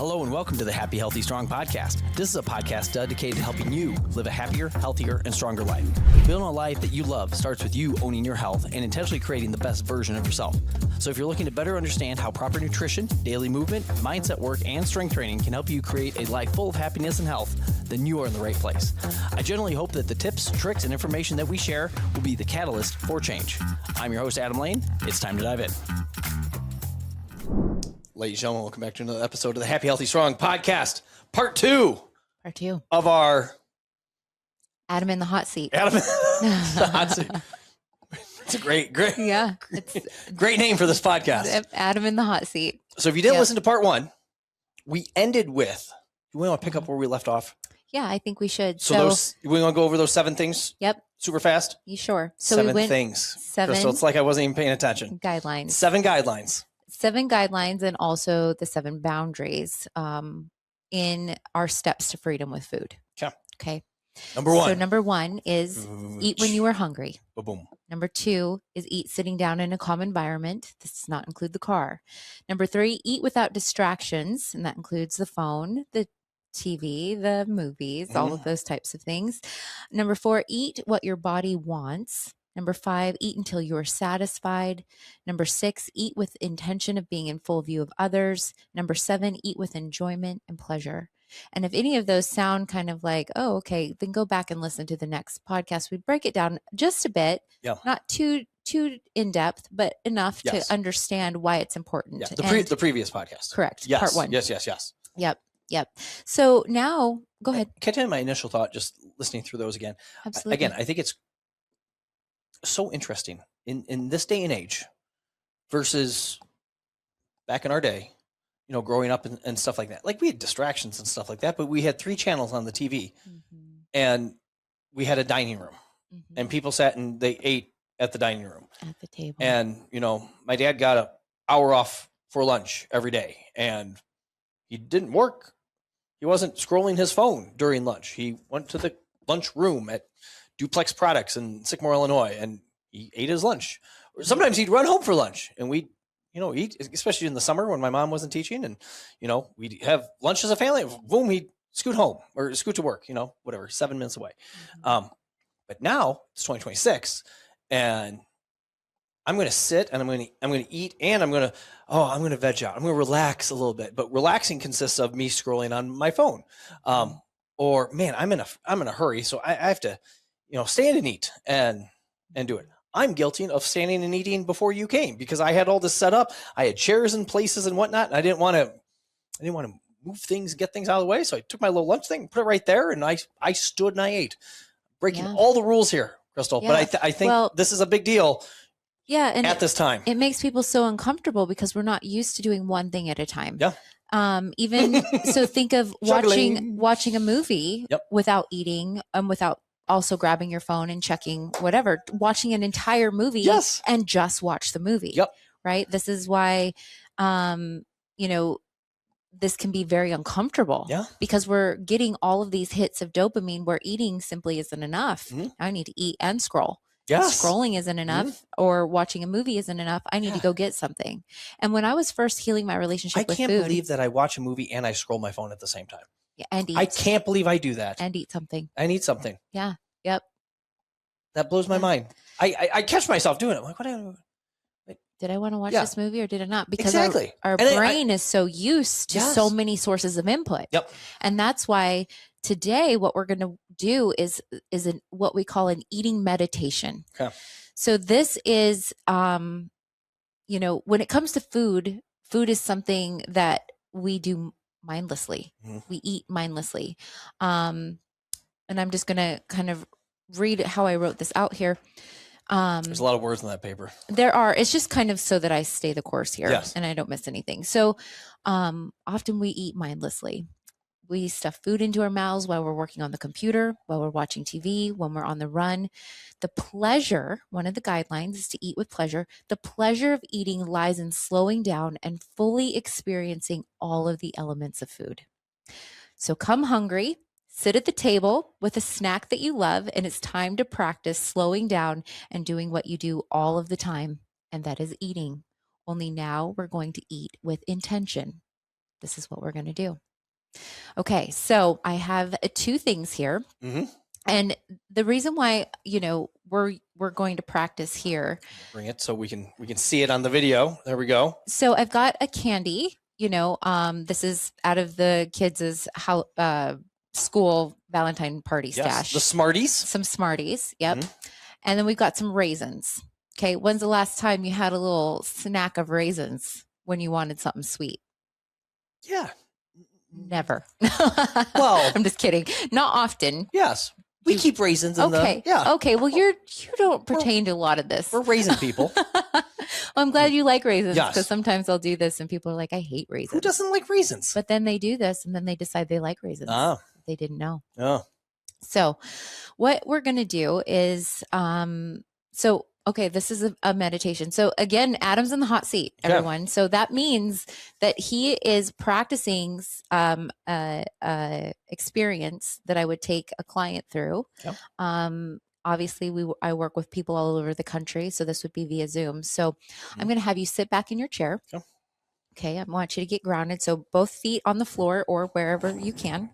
Hello and welcome to the Happy, Healthy, Strong podcast. This is a podcast dedicated to helping you live a happier, healthier, and stronger life. Building a life that you love starts with you owning your health and intentionally creating the best version of yourself. So if you're looking to better understand how proper nutrition, daily movement, mindset work, and strength training can help you create a life full of happiness and health, then you are in the right place. I generally hope that the tips, tricks, and information that we share will be the catalyst for change. I'm your host, Adam Lane. It's time to dive in. Ladies and gentlemen, welcome back to another episode of the Happy, Healthy, Strong podcast, part two of our Adam in the hot seat. Adam in the hot seat. It's a great name for this podcast. Adam in the hot seat. So if you didn't listen to part one, we ended with, we want to pick up where we left off. Yeah, I think we should. So we want to go over those 7 things. Yep. Super fast. You sure? So 7 we went things. 7. Krystal, it's like I wasn't even paying attention. Guidelines. 7 guidelines. 7 guidelines and also the 7 boundaries in our steps to freedom with food. Okay. Number 1. So number 1 is eat when you are hungry. Boom. Number 2 is eat sitting down in a calm environment. This does not include the car. Number 3, eat without distractions. And that includes the phone, the TV, the movies, all of those types of things. Number 4, eat what your body wants. Number 5, eat until you are satisfied. Number 6, eat with intention of being in full view of others. Number 7, eat with enjoyment and pleasure. And if any of those sound kind of like, oh, okay, then go back and listen to the next podcast. We break it down just a bit, not too in depth, but enough to understand why it's important. Yeah. The previous podcast. Correct. Yes. Part 1. Yes. Yep. So now go ahead. Can I tell you my initial thought, just listening through those again? Absolutely. Again, I think it's so interesting in this day and age versus back in our day, growing up and stuff like that. Like we had distractions and stuff like that, but we had 3 channels on the TV and we had a dining room and people sat and they ate at the dining room at the table. And, my dad got an hour off for lunch every day and he didn't work. He wasn't scrolling his phone during lunch. He went to the lunch room at Duplex Products in Sycamore, Illinois, and he ate his lunch. Sometimes he'd run home for lunch and we'd, eat, especially in the summer when my mom wasn't teaching and, we'd have lunch as a family. Boom, he'd scoot home or scoot to work, whatever, 7 minutes away. But now it's 2026 and I'm going to sit and I'm going to eat and I'm going to veg out. I'm going to relax a little bit, but relaxing consists of me scrolling on my phone. Or man, I'm in a hurry. So I have to, stand and eat and do it. I'm guilty of standing and eating before you came because I had all this set up. I had chairs in places and whatnot. And I didn't want to move things, get things out of the way. So I took my little lunch thing, put it right there. And I stood and I ate, breaking all the rules here, Krystal. Yeah. But I think this is a big deal. Yeah. And at this time, it makes people so uncomfortable because we're not used to doing one thing at a time. Yeah. Even so think of watching a movie without eating, without also grabbing your phone and checking whatever, watching an entire movie and just watch the movie. Right. This is why, this can be very uncomfortable because we're getting all of these hits of dopamine where eating simply isn't enough. I need to eat and scroll. Scrolling isn't enough or watching a movie isn't enough. I need to go get something. And when I was first healing my relationship with food. I can't believe that I watch a movie and I scroll my phone at the same time. Yeah, and eat. I can't believe I do that. And eat something. I need something. Yeah. Yep. That blows my mind. I catch myself doing it. I'm like, did I want to watch this movie or did I not? Because our and brain is so used to so many sources of input. And that's why today what we're going to do is what we call an eating meditation. So this is, when it comes to food is something that we do mindlessly. We eat mindlessly. And I'm just going to kind of read how I wrote this out here. There's a lot of words in that paper. There are. It's just kind of so that I stay the course here and I don't miss anything. So often we eat mindlessly. We stuff food into our mouths while we're working on the computer, while we're watching TV, when we're on the run. The pleasure, one of the guidelines is to eat with pleasure. The pleasure of eating lies in slowing down and fully experiencing all of the elements of food. So come hungry, sit at the table with a snack that you love, and it's time to practice slowing down and doing what you do all of the time, and that is eating. Only now we're going to eat with intention. this is what we're going to do. Okay, so I have 2 things here. Mm-hmm. And the reason why, we're going to practice here. Bring it so we can see it on the video. There we go. So I've got a candy, this is out of the kids' school Valentine party stash. The Smarties. Some Smarties. Yep. Mhm. And then we've got some raisins. Okay. When's the last time you had a little snack of raisins when you wanted something sweet? Yeah. Never. Well, I'm just kidding. Not often. Yes. We keep raisins in Okay. Yeah. Okay. Well, you don't pertain to a lot of this. We're raisin people. Well, I'm glad you like raisins, Yes. because sometimes I'll do this and people are like, I hate raisins. Who doesn't like raisins? But then they do this and then they decide they like raisins. They didn't know. Oh. So what we're going to do is, this is a meditation. So again, Adam's in the hot seat, everyone. So that means that he is practicing experience that I would take a client through. Yep. Obviously, I work with people all over the country, so this would be via Zoom. So I'm going to have you sit back in your chair. Yep. Okay, I want you to get grounded. So both feet on the floor or wherever you can.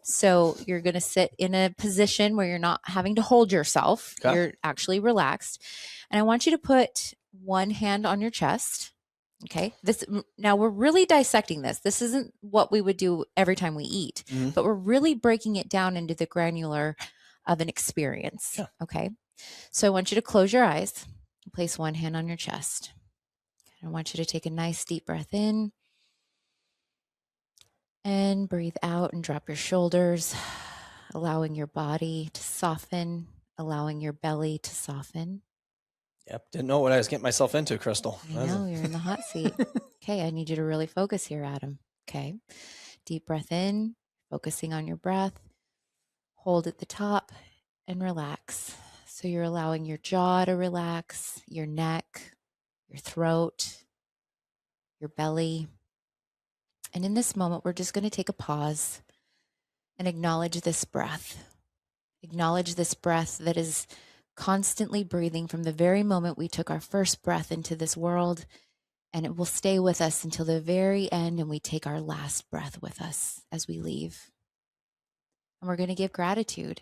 So you're going to sit in a position where you're not having to hold yourself. Okay. You're actually relaxed. And I want you to put one hand on your chest. Okay. Now we're really dissecting this. This isn't what we would do every time we eat, but we're really breaking it down into the granular of an experience. Yeah. Okay. So I want you to close your eyes and place one hand on your chest. I want you to take a nice deep breath in and breathe out and drop your shoulders, allowing your body to soften, allowing your belly to soften. Yep. Didn't know what I was getting myself into, Krystal. I know, you're in the hot seat. Okay. I need you to really focus here, Adam. Okay. Deep breath in, focusing on your breath. Hold at the top and relax. So you're allowing your jaw to relax, your neck, your throat, your belly. And in this moment, we're just going to take a pause and acknowledge this breath. Acknowledge this breath that is constantly breathing from the very moment we took our first breath into this world, and it will stay with us until the very end, and we take our last breath with us as we leave. And we're going to give gratitude,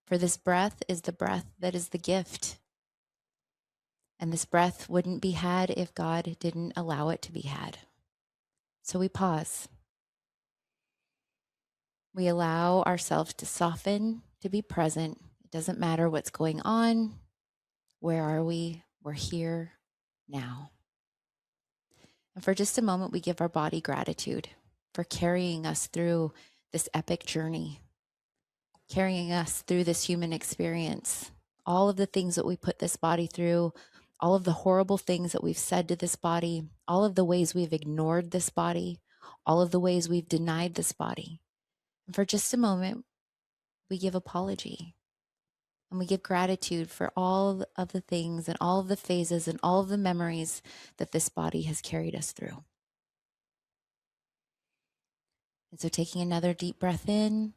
for this breath is the breath that is the gift. And this breath wouldn't be had if God didn't allow it to be had. So we pause. We allow ourselves to soften, to be present. It doesn't matter what's going on. Where are we? We're here now. And for just a moment, we give our body gratitude for carrying us through this epic journey, carrying us through this human experience, all of the things that we put this body through, all of the horrible things that we've said to this body, all of the ways we've ignored this body, all of the ways we've denied this body. And for just a moment, we give apology and we give gratitude for all of the things and all of the phases and all of the memories that this body has carried us through. And so taking another deep breath in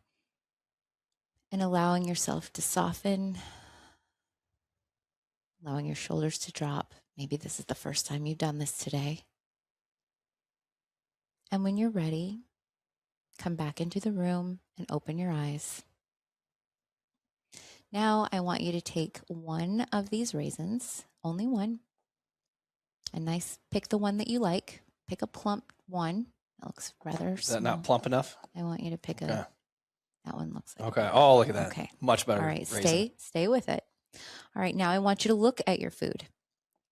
and allowing yourself to soften, allowing your shoulders to drop. Maybe this is the first time you've done this today. And when you're ready, come back into the room and open your eyes. Now I want you to take one of these raisins, only one. Pick the one that you like. Pick a plump one. That looks rather small. Is that not plump enough? I want you to pick that one looks like. Okay. Oh, look at that. Okay. Much better. All right. Raisin. Stay with it. All right. Now I want you to look at your food.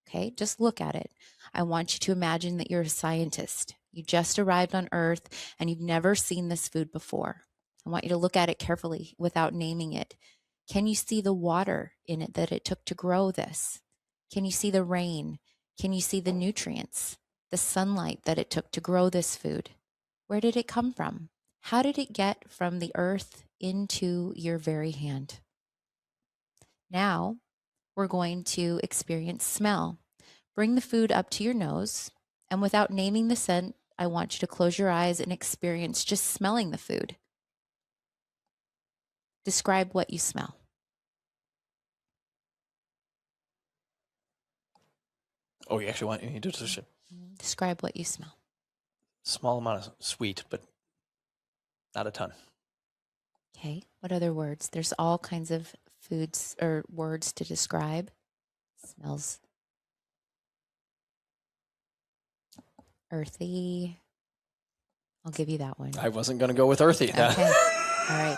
Okay. Just look at it. I want you to imagine that you're a scientist. You just arrived on Earth and you've never seen this food before. I want you to look at it carefully without naming it. Can you see the water in it that it took to grow this? Can you see the rain? Can you see the nutrients, the sunlight that it took to grow this food? Where did it come from? How did it get from the earth into your very hand? Now we're going to experience smell. Bring the food up to your nose, and without naming the scent, I want you to close your eyes and experience just smelling the food. Describe what you smell. Oh, you actually want you to describe Describe what you smell. Small amount of sweet, but not a ton. Okay. What other words? There's all kinds of foods or words to describe. Smells earthy. I'll give you that one. I wasn't going to go with earthy. Okay. All right.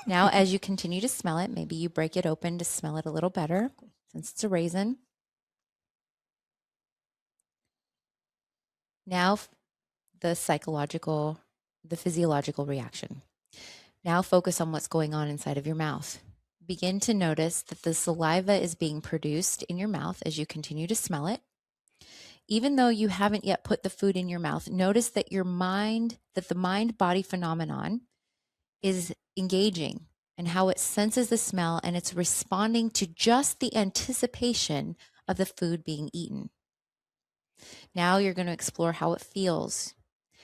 Now, as you continue to smell it, maybe you break it open to smell it a little better since it's a raisin. Now, the physiological reaction. Now focus on what's going on inside of your mouth. Begin to notice that the saliva is being produced in your mouth as you continue to smell it. Even though you haven't yet put the food in your mouth, notice that the mind-body phenomenon is engaging and how it senses the smell and it's responding to just the anticipation of the food being eaten. Now you're going to explore how it feels.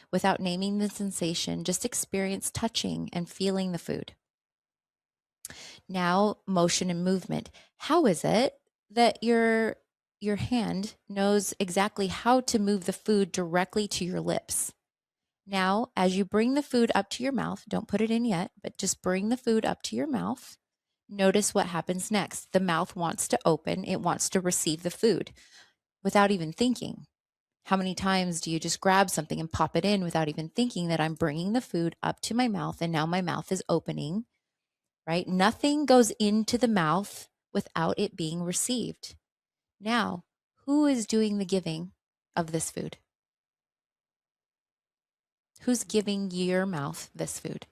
Without naming the sensation, just experience touching and feeling the food. Now, motion and movement. How is it that your hand knows exactly how to move the food directly to your lips? Now, as you bring the food up to your mouth, don't put it in yet, but just bring the food up to your mouth. Notice what happens next. The mouth wants to open. It wants to receive the food without even thinking. How many times do you just grab something and pop it in without even thinking that I'm bringing the food up to my mouth and now my mouth is opening, right? Nothing goes into the mouth without it being received. Now, who is doing the giving of this food? Who's giving your mouth this food?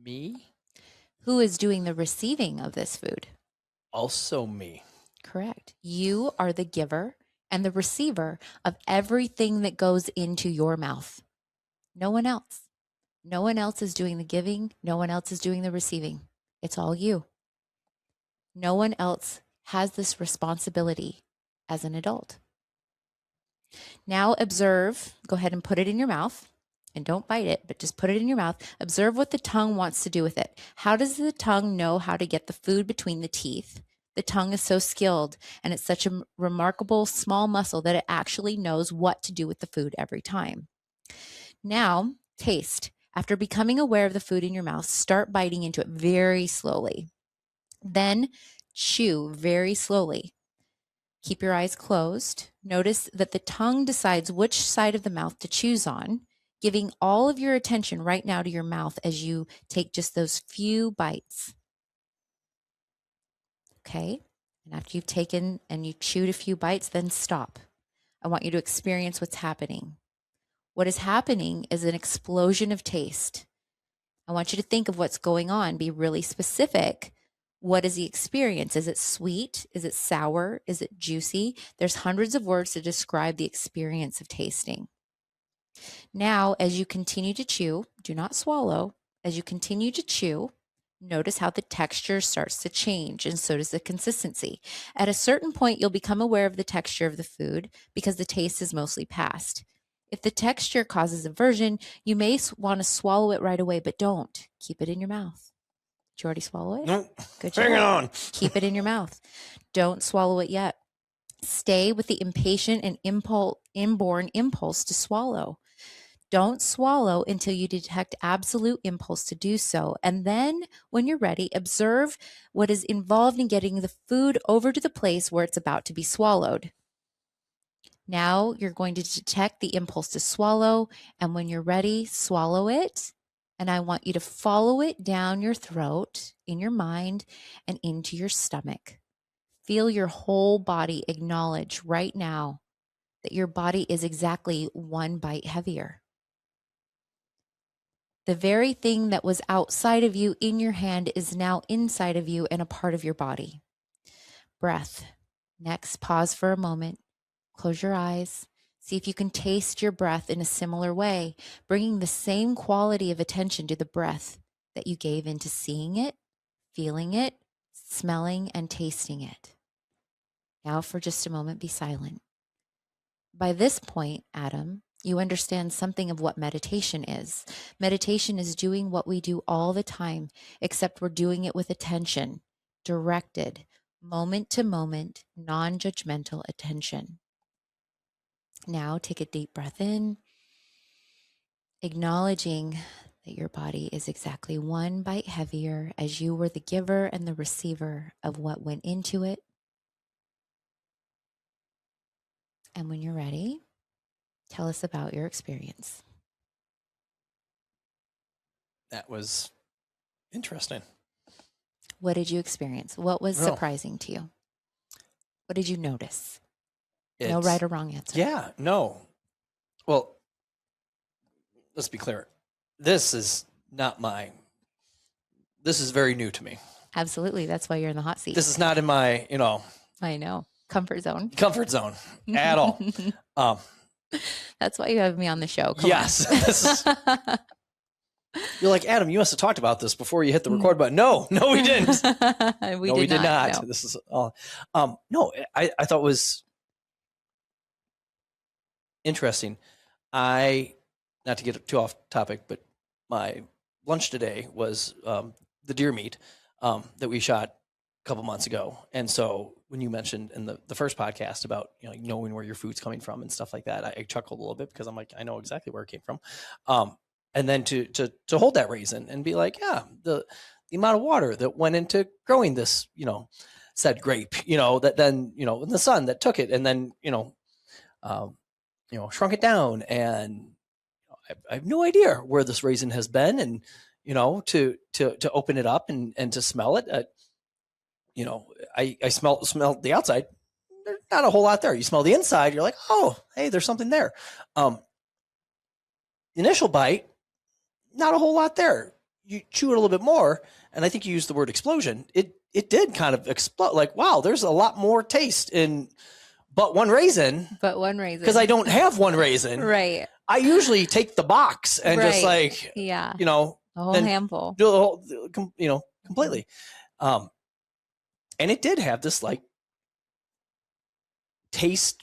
Me? Who is doing the receiving of this food? Also me. Correct. You are the giver and the receiver of everything that goes into your mouth. No one else. No one else is doing the giving. No one else is doing the receiving. It's all you. No one else has this responsibility as an adult. Now observe, go ahead and put it in your mouth and don't bite it, but just put it in your mouth. Observe what the tongue wants to do with it. How does the tongue know how to get the food between the teeth? The tongue is so skilled and it's such a remarkable small muscle that it actually knows what to do with the food every time. Now, taste. After becoming aware of the food in your mouth, start biting into it very slowly. Then chew very slowly. Keep your eyes closed. Notice that the tongue decides which side of the mouth to choose on, giving all of your attention right now to your mouth as you take just those few bites. Okay? And after you've taken and you chewed a few bites, then stop. I want you to experience what's happening. What is happening is an explosion of taste. I want you to think of what's going on. Be really specific. What is the experience? Is it sweet? Is it sour? Is it juicy? There's hundreds of words to describe the experience of tasting. Now, as you continue to chew, do not swallow. As you continue to chew, notice how the texture starts to change, and so does the consistency. At a certain point, you'll become aware of the texture of the food because the taste is mostly past. If the texture causes aversion, you may want to swallow it right away, but don't. Keep it in your mouth. Did you already swallow it? Nope. Good job. Hang on. Keep it in your mouth. Don't swallow it yet. Stay with the impatient and inborn impulse to swallow. Don't swallow until you detect absolute impulse to do so. And then, when you're ready, observe what is involved in getting the food over to the place where it's about to be swallowed. Now you're going to detect the impulse to swallow, and when you're ready, swallow it. And I want you to follow it down your throat, in your mind, and into your stomach. Feel your whole body acknowledge right now that your body is exactly one bite heavier. The very thing that was outside of you in your hand is now inside of you and a part of your body. Breath. Next, pause for a moment. Close your eyes. See if you can taste your breath in a similar way, bringing the same quality of attention to the breath that you gave into seeing it, feeling it, smelling, and tasting it. Now, for just a moment, be silent. By this point, Adam, you understand something of what meditation is. Meditation is doing what we do all the time, except we're doing it with attention, directed, moment to moment, non-judgmental attention. Now take a deep breath in Acknowledging that your body is exactly one bite heavier as you were the giver and the receiver of what went into it. And when you're ready, tell us about your experience. That was interesting. What did you experience? What was Well, surprising to you? What did you notice? No it's- right or wrong answer. Yeah, no. Well, let's be clear. This is very new to me. Absolutely. That's why you're in the hot seat. This is not in my, I know. Comfort zone. comfort zone at all. That's why you have me on the show. Come Yes. on. You're like, Adam, you must have talked about this before you hit the record button. No, we didn't. we did not. No. This is all. No, I thought it was interesting. Not to get too off topic, but my lunch today was the deer meat that we shot a couple months ago. And so when you mentioned in the first podcast about knowing where your food's coming from and stuff like that, I chuckled a little bit because I'm like, I know exactly where it came from. And then to hold that raisin and be like, yeah, the amount of water that went into growing this, said grape, that then, in the sun that took it and then, shrunk it down. And I have no idea where this raisin has been. And, to open it up and to smell it, I smelled the outside. There's not a whole lot there. You smell the inside. You're like, oh, hey, there's something there. The initial bite, not a whole lot there. You chew it a little bit more, and I think you used the word explosion. It did kind of explode. Like, wow, there's a lot more taste in but one raisin. But one raisin. Because I don't have one raisin. Right. I usually take the box and just like, yeah, a whole handful. Do the whole, completely. And it did have this like taste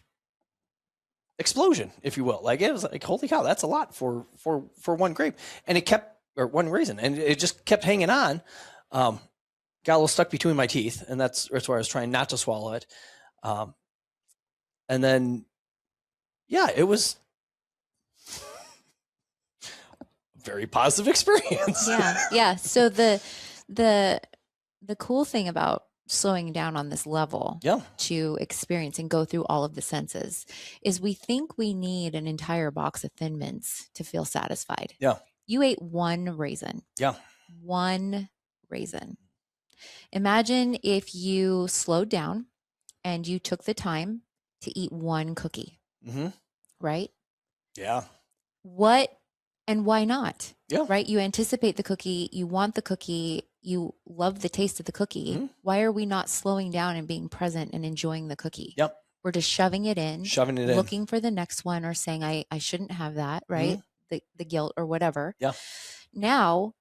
explosion, if you will. Like it was like, holy cow, that's a lot for one grape. And or one raisin, and it just kept hanging on. Got a little stuck between my teeth, and that's where I was trying not to swallow it. And then, yeah, it was a very positive experience. Yeah. So the cool thing about slowing down on this level to experience and go through all of the senses is we think we need an entire box of Thin Mints to feel satisfied. Yeah. You ate one raisin. Yeah. One raisin. Imagine if you slowed down and you took the time to eat one cookie. Mm-hmm. Right? Yeah. What and why not? Yeah. Right? You anticipate the cookie, you want the cookie, you love the taste of the cookie. Mm-hmm. Why are we not slowing down and being present and enjoying the cookie? Yep. We're just shoving it in, looking for the next one or saying, I shouldn't have that, right? Mm-hmm. The guilt or whatever. Yeah. Now,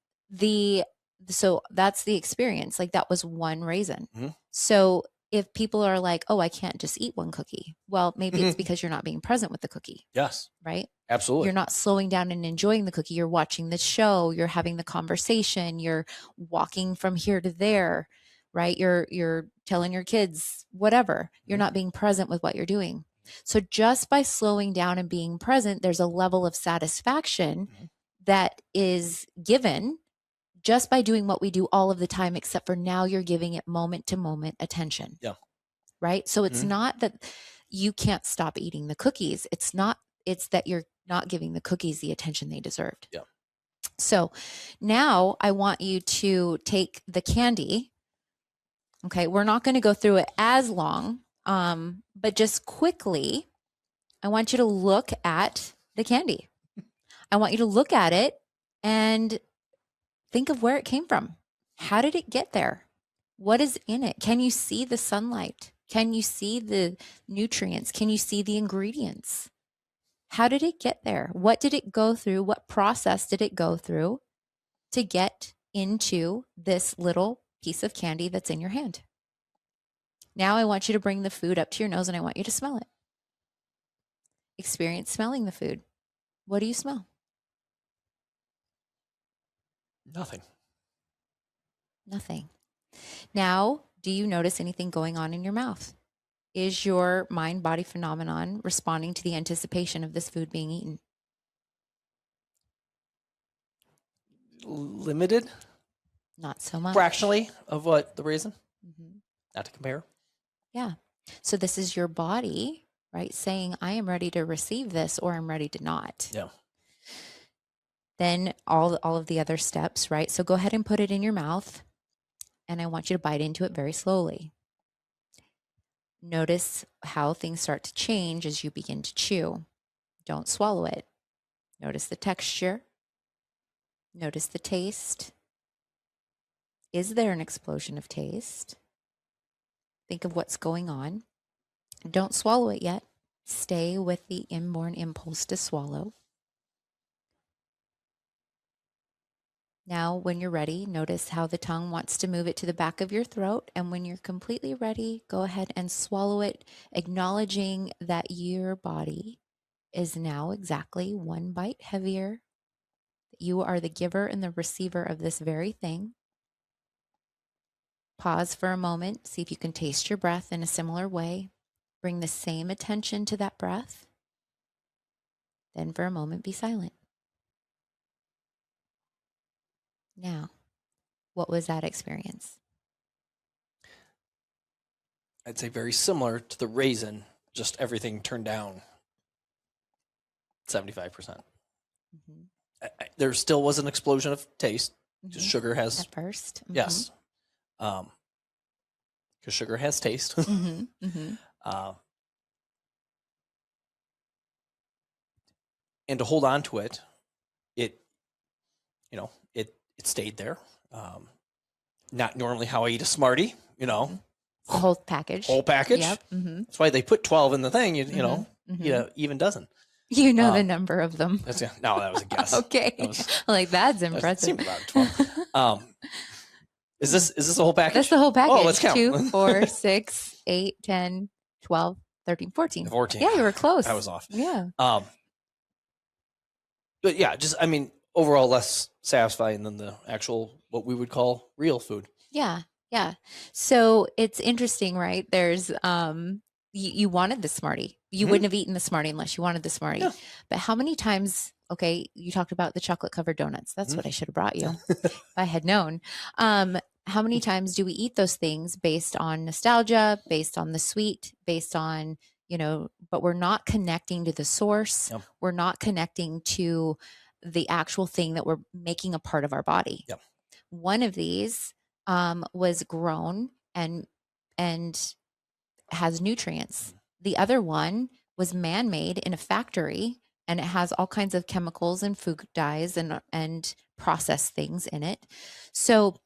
so that's the experience. Like that was one raisin. Mm-hmm. So if people are like, oh, I can't just eat one cookie. Well, maybe it's because you're not being present with the cookie. Yes. Right? Absolutely. You're not slowing down and enjoying the cookie. You're watching the show. You're having the conversation. You're walking from here to there, right? You're telling your kids whatever. You're not being present with what you're doing. So just by slowing down and being present, there's a level of satisfaction that is given just by doing what we do all of the time, except for now you're giving it moment to moment attention. Yeah. Right. So it's not that you can't stop eating the cookies. It's that you're not giving the cookies the attention they deserved. Yeah. So now I want you to take the candy. Okay. We're not going to go through it as long, but just quickly, I want you to look at the candy. I want you to look at it and think of where it came from. How did it get there? What is in it? Can you see the sunlight? Can you see the nutrients? Can you see the ingredients? How did it get there? What did it go through? What process did it go through to get into this little piece of candy that's in your hand? Now I want you to bring the food up to your nose and I want you to smell it. Experience smelling the food. What do you smell? Nothing. Now, do you notice anything going on in your mouth? Is your mind-body phenomenon responding to the anticipation of this food being eaten? limited, Not so much. fractionally of what the raisin. Mhm. Not to compare. Yeah. So this is your body, right, saying, I am ready to receive this or I'm ready to not. Yeah. Then all of the other steps, right? So go ahead and put it in your mouth, and I want you to bite into it very slowly. Notice how things start to change as you begin to chew. Don't swallow it. Notice the texture. Notice the taste. Is there an explosion of taste? Think of what's going on. Don't swallow it yet. Stay with the inborn impulse to swallow. Now, when you're ready, notice how the tongue wants to move it to the back of your throat. And when you're completely ready, go ahead and swallow it, acknowledging that your body is now exactly one bite heavier. You are the giver and the receiver of this very thing. Pause for a moment, see if you can taste your breath in a similar way. Bring the same attention to that breath. Then for a moment, be silent. Now, what was that experience? I'd say very similar to the raisin, just everything turned down 75%. Mm-hmm. There still was an explosion of taste. Mm-hmm. Just sugar has, At first. Mm-hmm. yes. Because sugar has taste. Mm-hmm. Mm-hmm. And to hold on to it, it stayed there. Not normally how I eat a Smartie, The whole package. whole package. Yep. Mm-hmm. That's why they put 12 in the thing. You know, Mm-hmm. eat an even dozen. You know the number of them. No, that was a guess. Okay. Like, that's It impressive. seemed about 12. Is this the whole package? That's the whole package. Oh, let's count. 2, 4, 6, 8, 10, 12, 13, 14. 14. Yeah, you were close. I was off. Yeah. But yeah, just, I mean, overall less satisfying than the actual, what we would call real food. Yeah. Yeah. So it's interesting, right? There's, you wanted the Smartie. You wouldn't have eaten the Smartie unless you wanted the Smartie. Yeah. But how many times, okay, you talked about the chocolate covered donuts. That's what I should have brought you if I had known. How many times do we eat those things based on nostalgia, based on the sweet, based on, but we're not connecting to the source. Yep. We're not connecting to the actual thing that we're making a part of our body. Yep. One of these was grown and has nutrients. The other one was man-made in a factory, and it has all kinds of chemicals and food dyes and processed things in it. So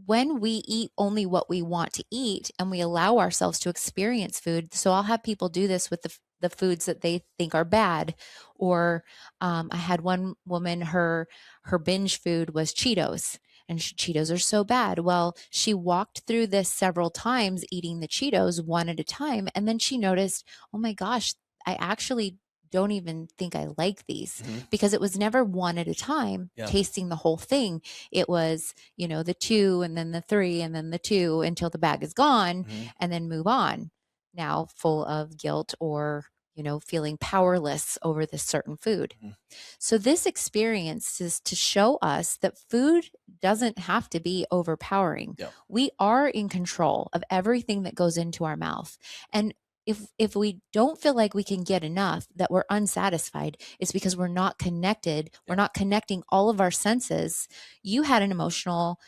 when we eat only what we want to eat and we allow ourselves to experience food, so I'll have people do this with the foods that they think are bad. Or I had one woman, her binge food was Cheetos. And Cheetos are so bad. Well, she walked through this several times, eating the Cheetos one at a time. And then she noticed, oh my gosh, I actually don't even think I like these, because it was never one at a time, tasting the whole thing. It was, the 2 and then the 3 and then the 2 until the bag is gone, and then move on. Now full of guilt or, feeling powerless over this certain food. So this experience is to show us that food doesn't have to be overpowering. We are in control of everything that goes into our mouth. And if we don't feel like we can get enough, that we're unsatisfied, it's because we're not connected. We're not connecting all of our senses. You had an emotional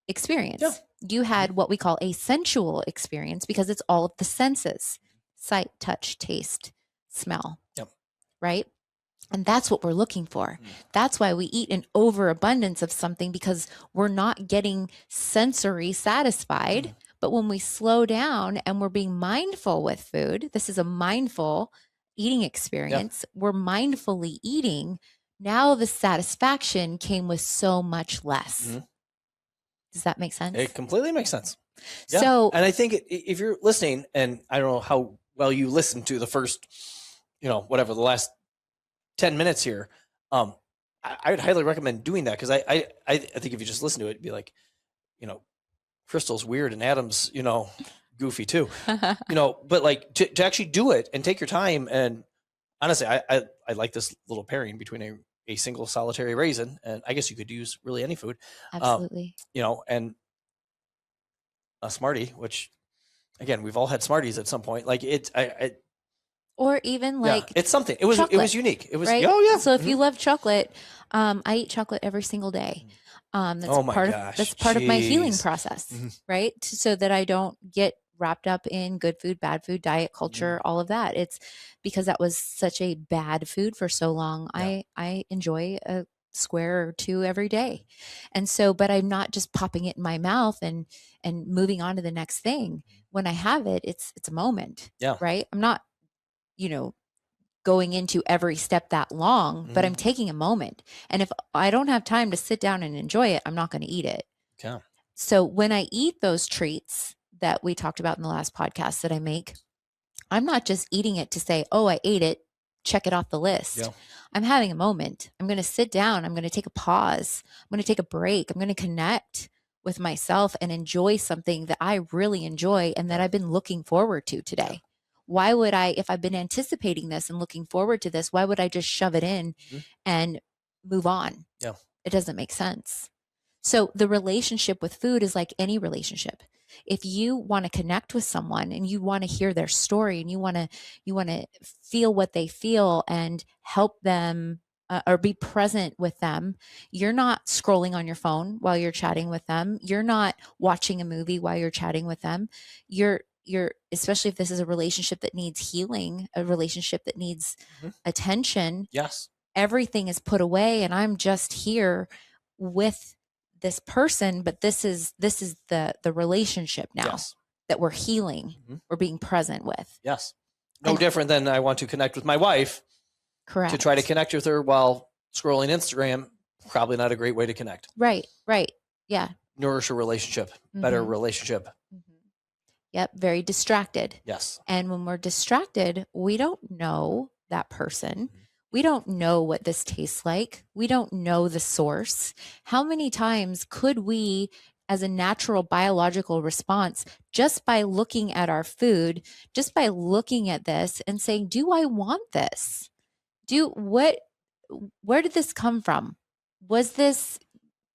experience. You had what we call a sensual experience, because it's all of the senses: sight, touch, taste, smell. Right? And that's what we're looking for. That's why we eat an overabundance of something, because we're not getting sensory satisfied. But when we slow down and we're being mindful with food, this is a mindful eating experience. We're mindfully eating. Now the satisfaction came with so much less. Does that make sense? It completely makes sense. Yeah. So, and I think if you're listening, and I don't know how well you listened to the first, the last 10 minutes here, I would highly recommend doing that, because I think if you just listen to it, it'd be like, Krystal's weird and Adam's, goofy too, but like to actually do it and take your time. And honestly, I like this little pairing between a a single solitary raisin, and I guess you could use really any food, Absolutely. and a Smartie, which again, we've all had Smarties at some point. Like Or even like it's something. It was unique. It was right? Oh yeah. So if you love chocolate, I eat chocolate every single day. That's Oh my part gosh, of that's part of my healing jeez. process, right? So that I don't get wrapped up in good food, bad food, diet culture, all of that. It's because that was such a bad food for so long. Yeah. I enjoy a square or two every day. And so, but I'm not just popping it in my mouth and moving on to the next thing. When I have it, it's a moment. Yeah. Right? I'm not, going into every step that long, but I'm taking a moment. And if I don't have time to sit down and enjoy it, I'm not going to eat it. Okay. So when I eat those treats that we talked about in the last podcast that I make, I'm not just eating it to say, oh, I ate it, check it off the list. Yeah. I'm having a moment. I'm going to sit down. I'm going to take a pause. I'm going to take a break. I'm going to connect with myself and enjoy something that I really enjoy and that I've been looking forward to today. Yeah. Why would I, if I've been anticipating this and looking forward to this, why would I just shove it in and move on? Yeah. It doesn't make sense. So the relationship with food is like any relationship. If you want to connect with someone and you want to hear their story and you want to feel what they feel and help them or be present with them, you're not scrolling on your phone while you're chatting with them. You're not watching a movie while you're chatting with them. You're especially if this is a relationship that needs healing, a relationship that needs attention. Yes. Everything is put away and I'm just here with this person, but this is the relationship now that we're healing, we're being present with. Yes. No different than I want to connect with my wife. Correct. To try to connect with her while scrolling Instagram, probably not a great way to connect. Right. Yeah. Nourish a relationship, better relationship. Yep. Very distracted. Yes. And when we're distracted, we don't know that person. We don't know what this tastes like. We don't know the source. How many times could we, as a natural biological response, just by looking at our food, just by looking at this and saying, do I want this? Where did this come from? Was this,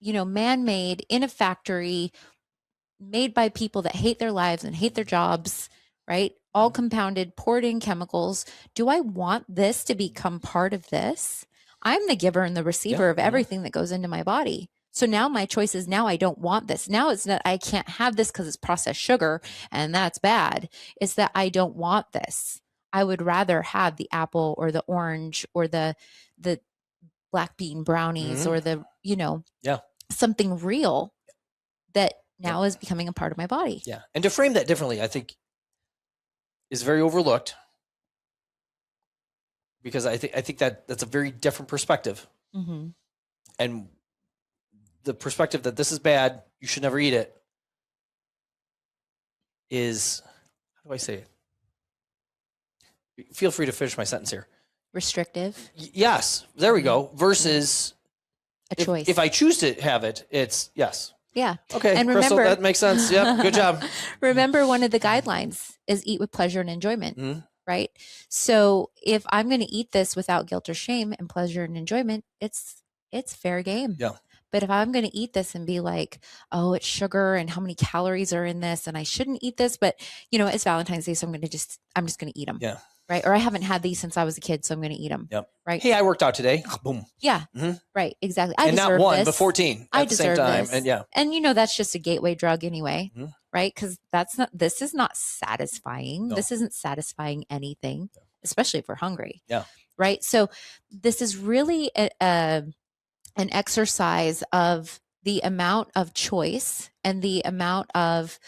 man-made in a factory, made by people that hate their lives and hate their jobs, right? All compounded, poured in chemicals. Do I want this to become part of this? I'm the giver and the receiver of everything that goes into my body. So now my choice is now I don't want this. Now it's not, I can't have this because it's processed sugar and that's bad. It's that I don't want this. I would rather have the apple or the orange or the black bean brownies or the, something real that now is becoming a part of my body. Yeah. And to frame that differently, I think is very overlooked because I think that's a very different perspective. And the perspective that this is bad, you should never eat it, is, how do I say it? Feel free to finish my sentence here. Restrictive. Yes. There we go. Versus a choice. If I choose to have it, it's yes. Yeah. Okay. And Krystal, remember, that makes sense. Yep. Good job. Remember, one of the guidelines is eat with pleasure and enjoyment, right? So if I'm going to eat this without guilt or shame and pleasure and enjoyment, it's fair game. Yeah. But if I'm going to eat this and be like, oh, it's sugar and how many calories are in this and I shouldn't eat this, but it's Valentine's Day, so I'm just going to eat them. Yeah. Right. Or I haven't had these since I was a kid, so I'm going to eat them. Yep. Right. Hey, I worked out today. Boom. Yeah. Right. Exactly. I and deserve not one, this. but 14 at the same time. This. And yeah. And that's just a gateway drug anyway. Right. Because this is not satisfying. No. This isn't satisfying anything, especially if we're hungry. Yeah. Right. So this is really an exercise of the amount of choice and the amount of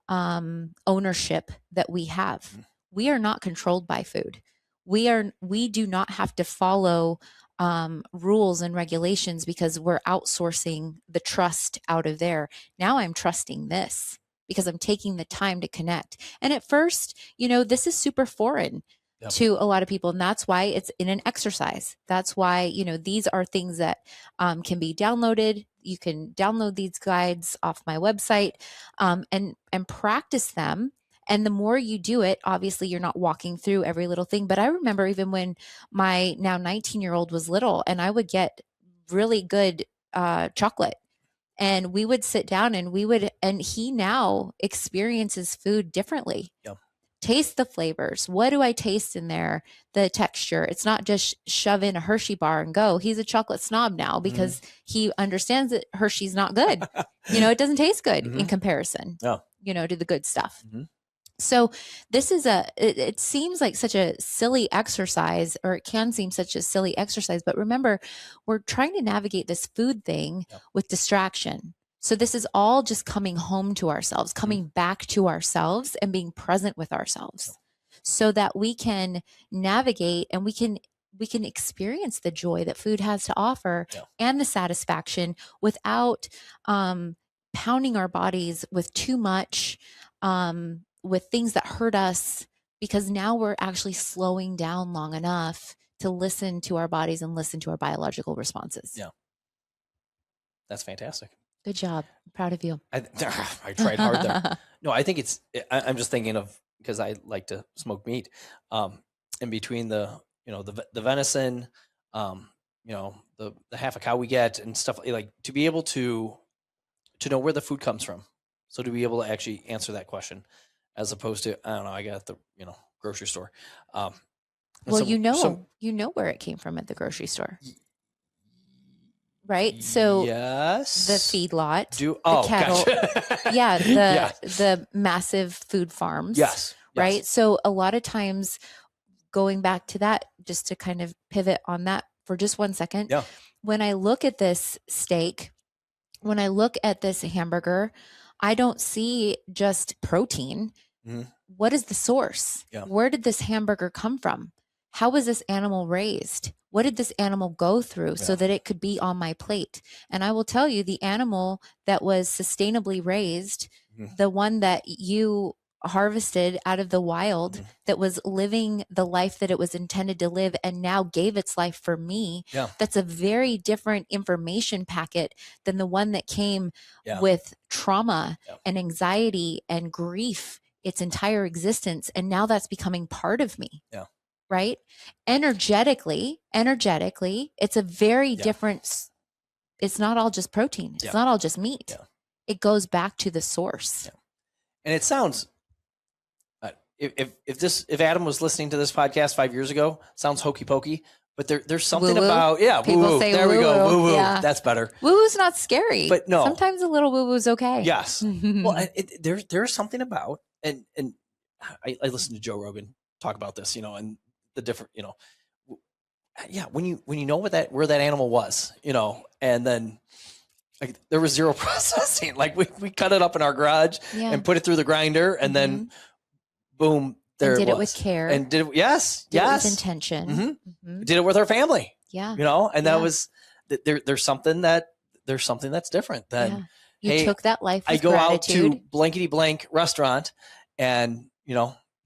ownership that we have. We are not controlled by food. We do not have to follow rules and regulations because we're outsourcing the trust out of there. Now I'm trusting this because I'm taking the time to connect. And at first, this is super foreign to a lot of people. And that's why it's in an exercise. That's why, these are things that can be downloaded. You can download these guides off my website and practice them. And the more you do it, obviously you're not walking through every little thing. But I remember even when my now 19-year-old was little, and I would get really good chocolate, and we would sit down and he now experiences food differently. Yep. Taste the flavors. What do I taste in there? The texture. It's not just shove in a Hershey bar and go. He's a chocolate snob now because he understands that Hershey's not good. It doesn't taste good in comparison, to the good stuff. So this is it seems like such a silly exercise, or it can seem such a silly exercise, but remember, we're trying to navigate this food thing with distraction. So this is all just coming home to ourselves, coming back to ourselves and being present with ourselves so that we can navigate and we can experience the joy that food has to offer and the satisfaction without pounding our bodies with too much, with things that hurt us, because now we're actually slowing down long enough to listen to our bodies and listen to our biological responses. Yeah. That's fantastic. Good job. I'm proud of you. I tried hard there. No, I think I'm just thinking of, because I like to smoke meat, in between the venison, the half a cow we get and stuff, like to be able to know where the food comes from. So to be able to actually answer that question, as opposed to, I don't know, I got at the, grocery store. Well, so, you know where it came from at the grocery store. Right? So yes, the feedlot, the cattle, gotcha. the massive food farms. Yes. Right. So a lot of times, going back to that, just to kind of pivot on that for just 1 second. Yeah. When I look at this steak, when I look at this hamburger, I don't see just protein. What is the source? Yeah. Where did this hamburger come from? How was this animal raised? What did this animal go through so that it could be on my plate? And I will tell you, the animal that was sustainably raised, the one that you harvested out of the wild, that was living the life that it was intended to live and now gave its life for me, that's a very different information packet than the one that came with trauma and anxiety and grief its entire existence. And now that's becoming part of me. Right? Energetically, it's a very different, it's not all just protein. It's not all just meat. It goes back to the source. And it sounds, if Adam was listening to this podcast 5 years ago, sounds hokey pokey, but there's something woo-woo. about, people woo-woo. say there woo-woo. we go. Woo-woo. Yeah. That's better. Woo-woo's not scary. But no. Sometimes a little woo-woo's okay. Yes. Well, there's something about, and I listen to Joe Rogan talk about this, and the different, when you know where that animal was, and then like there was zero processing, like we cut it up in our garage and put it through the grinder, and then boom, there and it was. Did it with care. And did it with intention. Did it with our family. Yeah. And that was there's something that's different than you took that life with I go gratitude. out to blankety blank restaurant and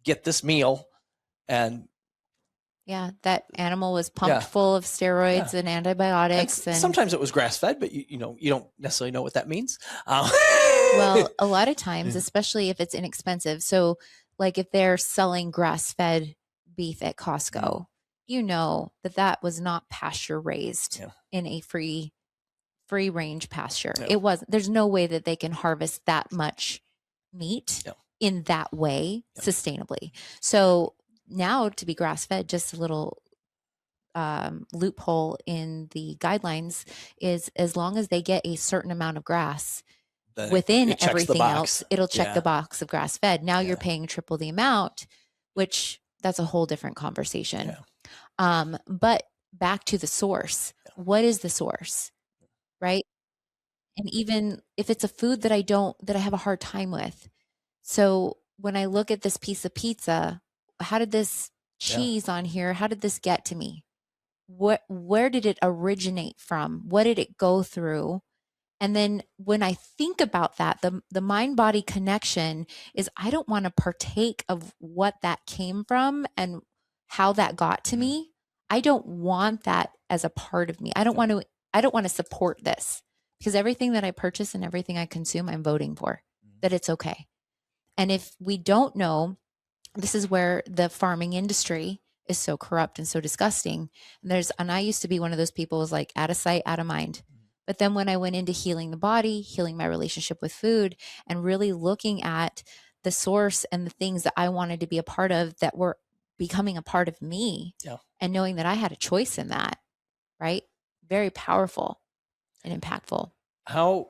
get this meal, and that animal was pumped full of steroids and antibiotics. And sometimes it was grass fed, but you don't necessarily know what that means. Well, a lot of times, especially if it's inexpensive. So like if they're selling grass fed beef at Costco, that was not pasture raised in a free range pasture. It wasn't. There's no way that they can harvest that much meat in that way sustainably. So now to be grass fed, just a little loophole in the guidelines is, as long as they get a certain amount of grass within everything else, it'll check the box of grass fed. Now you're paying triple the amount, which that's a whole different conversation. But back to the source. What is the source? Right? And even if it's a food that I have a hard time with. So when I look at this piece of pizza, how did this cheese on here, how did this get to me? Where did it originate from? What did it go through? And then when I think about that, the mind-body connection is, I don't want to partake of what that came from and how that got to me. I don't want that as a part of me. I don't want to support this, because everything that I purchase and everything I consume, I'm voting for that it's okay. And if we don't know, this is where the farming industry is so corrupt and so disgusting. And I used to be one of those people who's like out of sight, out of mind. But then when I went into healing the body, healing my relationship with food, and really looking at the source and the things that I wanted to be a part of that were becoming a part of me, and knowing that I had a choice in that, right? Very powerful and impactful. How,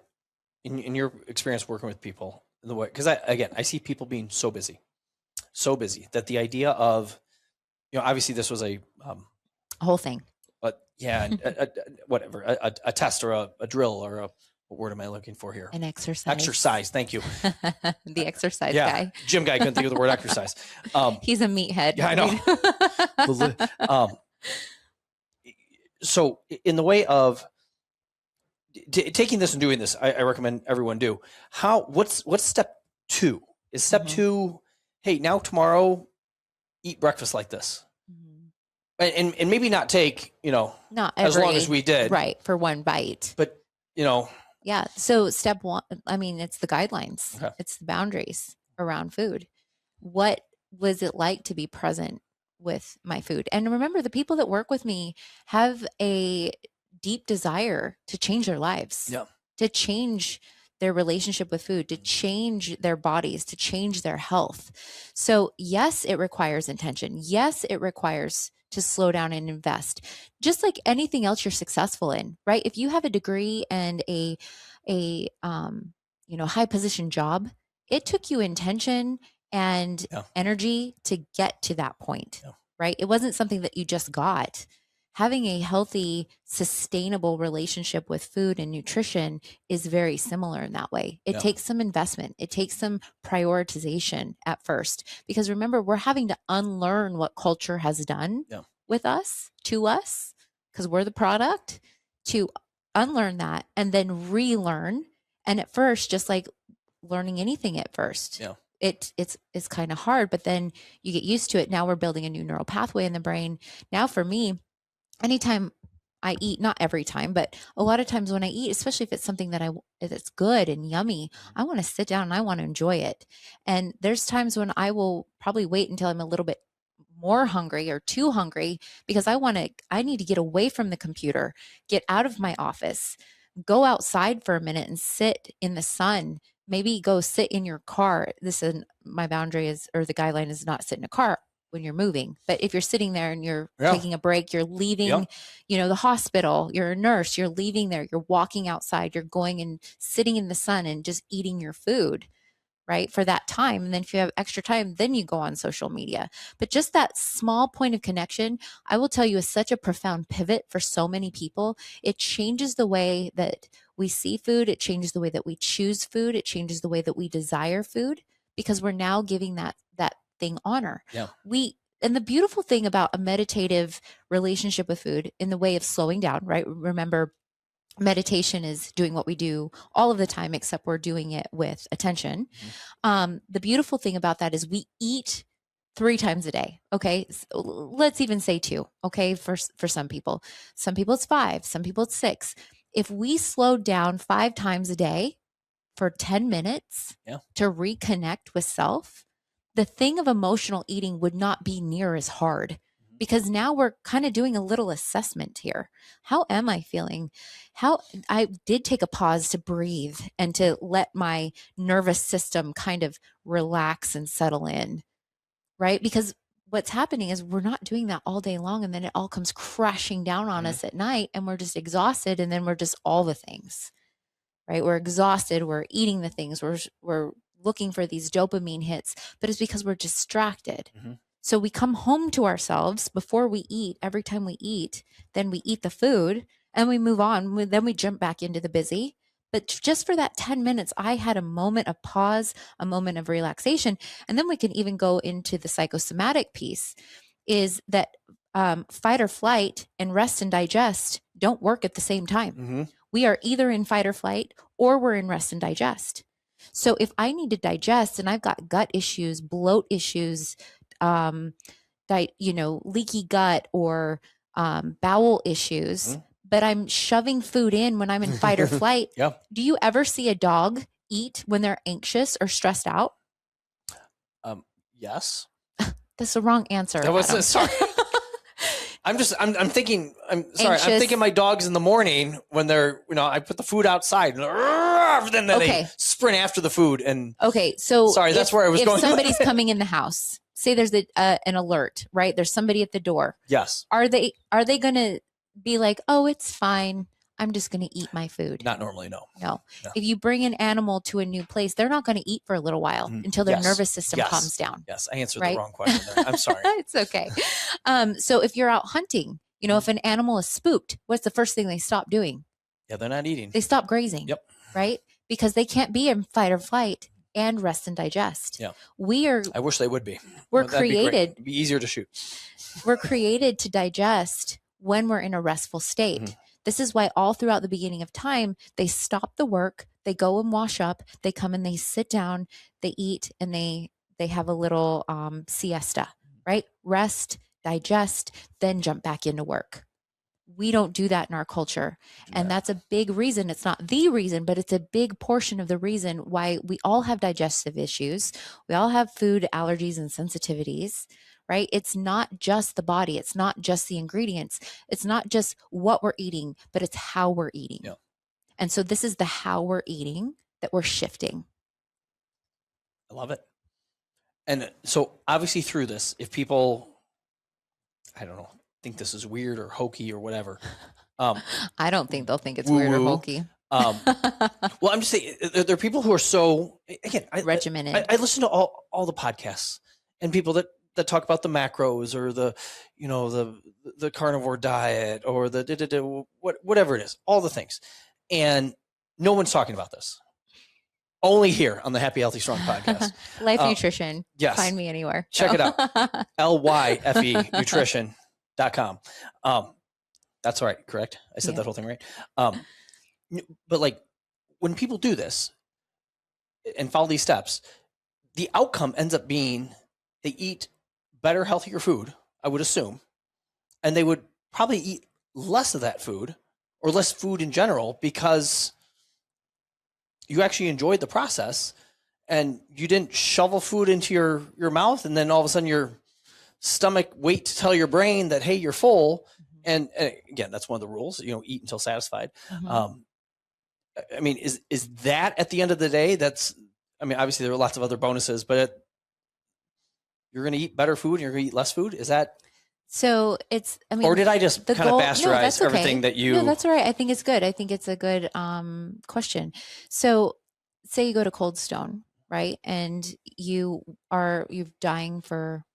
in your experience working with people, the way, because I see people being so busy that the idea of, obviously this was a whole thing. But yeah, whatever, a test or a drill or what word am I looking for here? An exercise. Exercise. Thank you. The exercise guy. Gym guy couldn't think of the word exercise. He's a meathead. Yeah, I know. So in the way of taking this and doing this, I recommend everyone do. What's step 2? Is step 2, hey, now tomorrow, eat breakfast like this. And maybe not take, not as long as we did. Right. For one bite. But, Yeah. So step 1, it's the guidelines. Okay. It's the boundaries around food. What was it like to be present with my food? And remember, the people that work with me have a deep desire to change their lives, to change their relationship with food, to change their bodies, to change their health. So yes, it requires intention. Yes, it requires to slow down and invest, just like anything else you're successful in, right? If you have a degree and a high position job, it took you intention and energy to get to that point, right? It wasn't something that you just got. Having a healthy, sustainable relationship with food and nutrition is very similar in that way. It takes some investment. It takes some prioritization at first, because remember, we're having to unlearn what culture has done with us, to us, because we're the product, to unlearn that and then relearn. And at first, just like learning anything at first, it's kind of hard, but then you get used to it. Now we're building a new neural pathway in the brain. Now for me, anytime I eat, not every time, but a lot of times when I eat, especially if it's something that's good and yummy, I want to sit down and I want to enjoy it. And there's times when I will probably wait until I'm a little bit more hungry or too hungry, because I need to get away from the computer, get out of my office, go outside for a minute and sit in the sun. Maybe go sit in your car. My boundary is, or the guideline is, not sit in a car when you're moving. But if you're sitting there and you're taking a break, you're leaving, the hospital, you're a nurse, you're leaving there, you're walking outside, you're going and sitting in the sun and just eating your food, right? For that time. And then if you have extra time, then you go on social media. But just that small point of connection, I will tell you, is such a profound pivot for so many people. It changes the way that we see food. It changes the way that we choose food. It changes the way that we desire food, because we're now giving that thing honor. And the beautiful thing about a meditative relationship with food, in the way of slowing down, right? Remember, meditation is doing what we do all of the time, except we're doing it with attention. The beautiful thing about that is we eat 3 times a day. Okay. So let's even say 2. Okay. For some people it's 5, some people it's 6. If we slowed down 5 times a day for 10 minutes to reconnect with self, the thing of emotional eating would not be near as hard, because now we're kind of doing a little assessment here. How am I feeling? I did take a pause to breathe and to let my nervous system kind of relax and settle in, right? Because what's happening is we're not doing that all day long, and then it all comes crashing down on us at night, and we're just exhausted, and then we're just all the things, right? We're exhausted, we're eating the things, we're looking for these dopamine hits, but it's because we're distracted. So we come home to ourselves before we eat. Every time we eat, then we eat the food and we move on. Then we jump back into the busy. But just for that 10 minutes, I had a moment of pause, a moment of relaxation. And then we can even go into the psychosomatic piece, is that fight or flight and rest and digest don't work at the same time. We are either in fight or flight, or we're in rest and digest. So if I need to digest and I've got gut issues, bloat issues, leaky gut, or bowel issues, but I'm shoving food in when I'm in fight or flight. Do you ever see a dog eat when they're anxious or stressed out? Yes. That's the wrong answer. That was Adam. sorry. I'm thinking, I'm sorry. Anxious. I'm thinking my dogs in the morning when they're, I put the food outside and then they sprint after the food. And okay. So sorry, that's where I was going. If somebody's coming in the house, say there's an alert, right? There's somebody at the door. Yes. Are they going to be like, oh, it's fine, I'm just going to eat my food? Not normally, no. If you bring an animal to a new place, they're not going to eat for a little while until their nervous system calms down. Yes, I answered the wrong question there. I'm sorry. It's okay. So if you're out hunting, if an animal is spooked, what's the first thing they stop doing? Yeah, they're not eating. They stop grazing. Yep. Right? Because they can't be in fight or flight and rest and digest. Yeah. I wish they would be. We're created. It'd be easier to shoot. We're created to digest when we're in a restful state. Mm-hmm. This is why all throughout the beginning of time, they stop the work, they go and wash up, they come and they sit down, they eat, and they have a little siesta, right? Rest, digest, then jump back into work. We don't do that in our culture. And that's a big reason. It's not the reason, but it's a big portion of the reason why we all have digestive issues. We all have food allergies and sensitivities, right? It's not just the body. It's not just the ingredients. It's not just what we're eating, but it's how we're eating. Yeah. And so this is the how we're eating that we're shifting. I love it. And so obviously through this, if people, I don't know, think this is weird or hokey or whatever. I don't think they'll think it's weird or hokey. Well, I'm just saying there are people who are so, again, regimented. I listen to all the podcasts and people that talk about the macros or the carnivore diet or the whatever it is, all the things. And no one's talking about this. Only here on the Happy, Healthy, Strong podcast. Life Nutrition. Yes. Find me anywhere. Check it out. LYFE nutrition.com. That's right. Correct. I said that whole thing right. But like when people do this and follow these steps, the outcome ends up being they eat better, healthier food, I would assume, and they would probably eat less of that food or less food in general because you actually enjoyed the process and you didn't shovel food into your mouth and then all of a sudden your stomach wait to tell your brain that, hey, you're full. And again, that's one of the rules, eat until satisfied. Mm-hmm. I mean, is that at the end of the day, obviously there are lots of other bonuses, but you're going to eat better food and you're going to eat less food. Is that? So or did I just kind of bastardize everything that you? No, that's all right. I think it's good. I think it's a good question. So say you go to Cold Stone, right? And you're dying for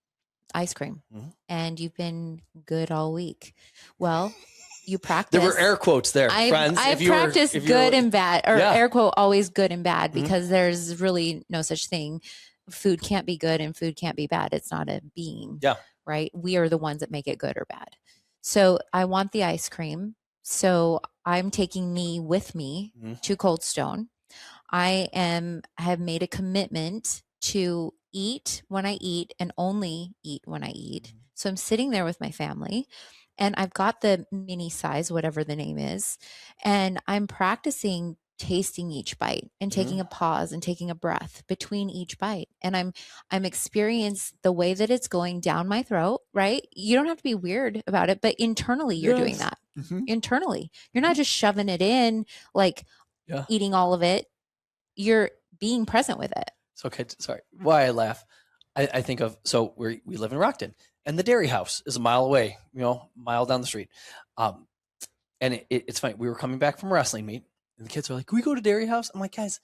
ice cream and you've been good all week. Well, you practice. There were air quotes there, friends. I practiced good and bad, or air quote always good and bad, because there's really no such thing. Food can't be good and food can't be bad. It's not a being. Yeah. Right? We are the ones that make it good or bad. So I want the ice cream. So I'm taking me with me to Cold Stone. I have made a commitment to eat when I eat and only eat when I eat. So I'm sitting there with my family and I've got the mini size, whatever the name is, and I'm practicing tasting each bite and taking a pause and taking a breath between each bite. And I'm experiencing the way that it's going down my throat, right? You don't have to be weird about it, but internally you're doing that. Internally. You're not just shoving it in, like eating all of it. You're being present with it. It's okay. Sorry. Why I laugh. I think of, so we live in Rockton and the dairy house is a mile away, mile down the street. And it's funny. We were coming back from wrestling meet and the kids are like, can we go to dairy house? I'm like, guys,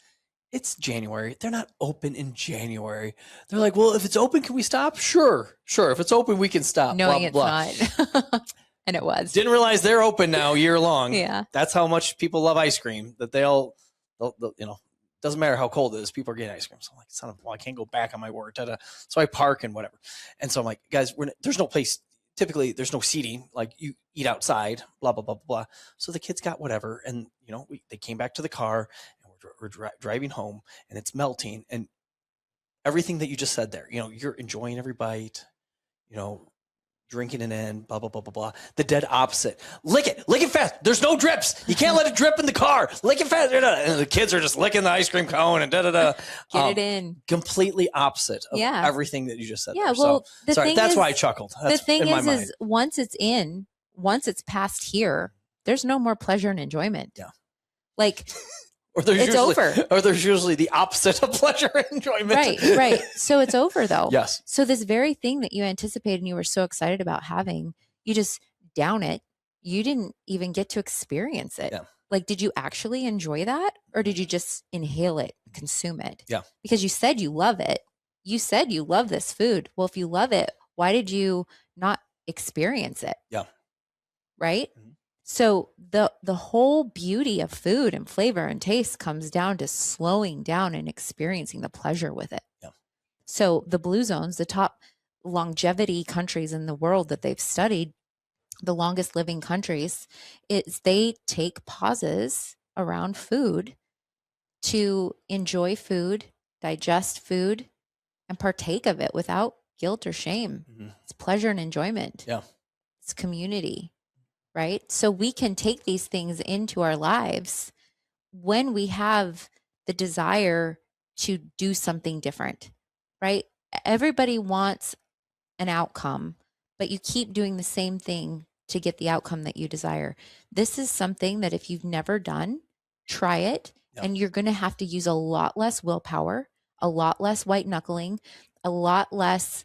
it's January. They're not open in January. They're like, well, if it's open, can we stop? Sure. If it's open, we can stop. Knowing blah, it's blah. not. And it was. Didn't realize they're open now year long. Yeah. That's how much people love ice cream, that they'll doesn't matter how cold it is, people are getting ice cream. So I'm like, I can't go back on my word. So I park and whatever. And so I'm like, guys, there's no place. Typically there's no seating. Like you eat outside, blah, blah, blah, blah. So the kids got whatever. And, they came back to the car and we're driving home and it's melting. And everything that you just said there, you're enjoying every bite, drinking it in, blah, blah, blah, blah, blah. The dead opposite. Lick it fast. There's no drips. You can't let it drip in the car. Lick it fast. And the kids are just licking the ice cream cone and Get it in. Completely opposite of everything that you just said. Yeah. There. Well, so, sorry, that's why I chuckled. That's the thing in my is once it's past here, there's no more pleasure and enjoyment. Yeah. Like, it's over. Or there's usually the opposite of pleasure and enjoyment. Right. So it's over though. Yes. So this very thing that you anticipated and you were so excited about having, you just down it. You didn't even get to experience it. Yeah. Like, did you actually enjoy that? Or did you just inhale it, consume it? Yeah. Because you said you love it. You said you love this food. Well, if you love it, why did you not experience it? Yeah. Right? Mm-hmm. So the whole beauty of food and flavor and taste comes down to slowing down and experiencing the pleasure with it. Yeah. So the blue zones, the top longevity countries in the world that they've studied, the longest living countries, they take pauses around food to enjoy food, digest food, and partake of it without guilt or shame. Mm-hmm. It's pleasure and enjoyment. Yeah. It's community. Right? So we can take these things into our lives when we have the desire to do something different, right? Everybody wants an outcome, but you keep doing the same thing to get the outcome that you desire. This is something that if you've never done, try it. Yeah. And you're going to have to use a lot less willpower, a lot less white knuckling, a lot less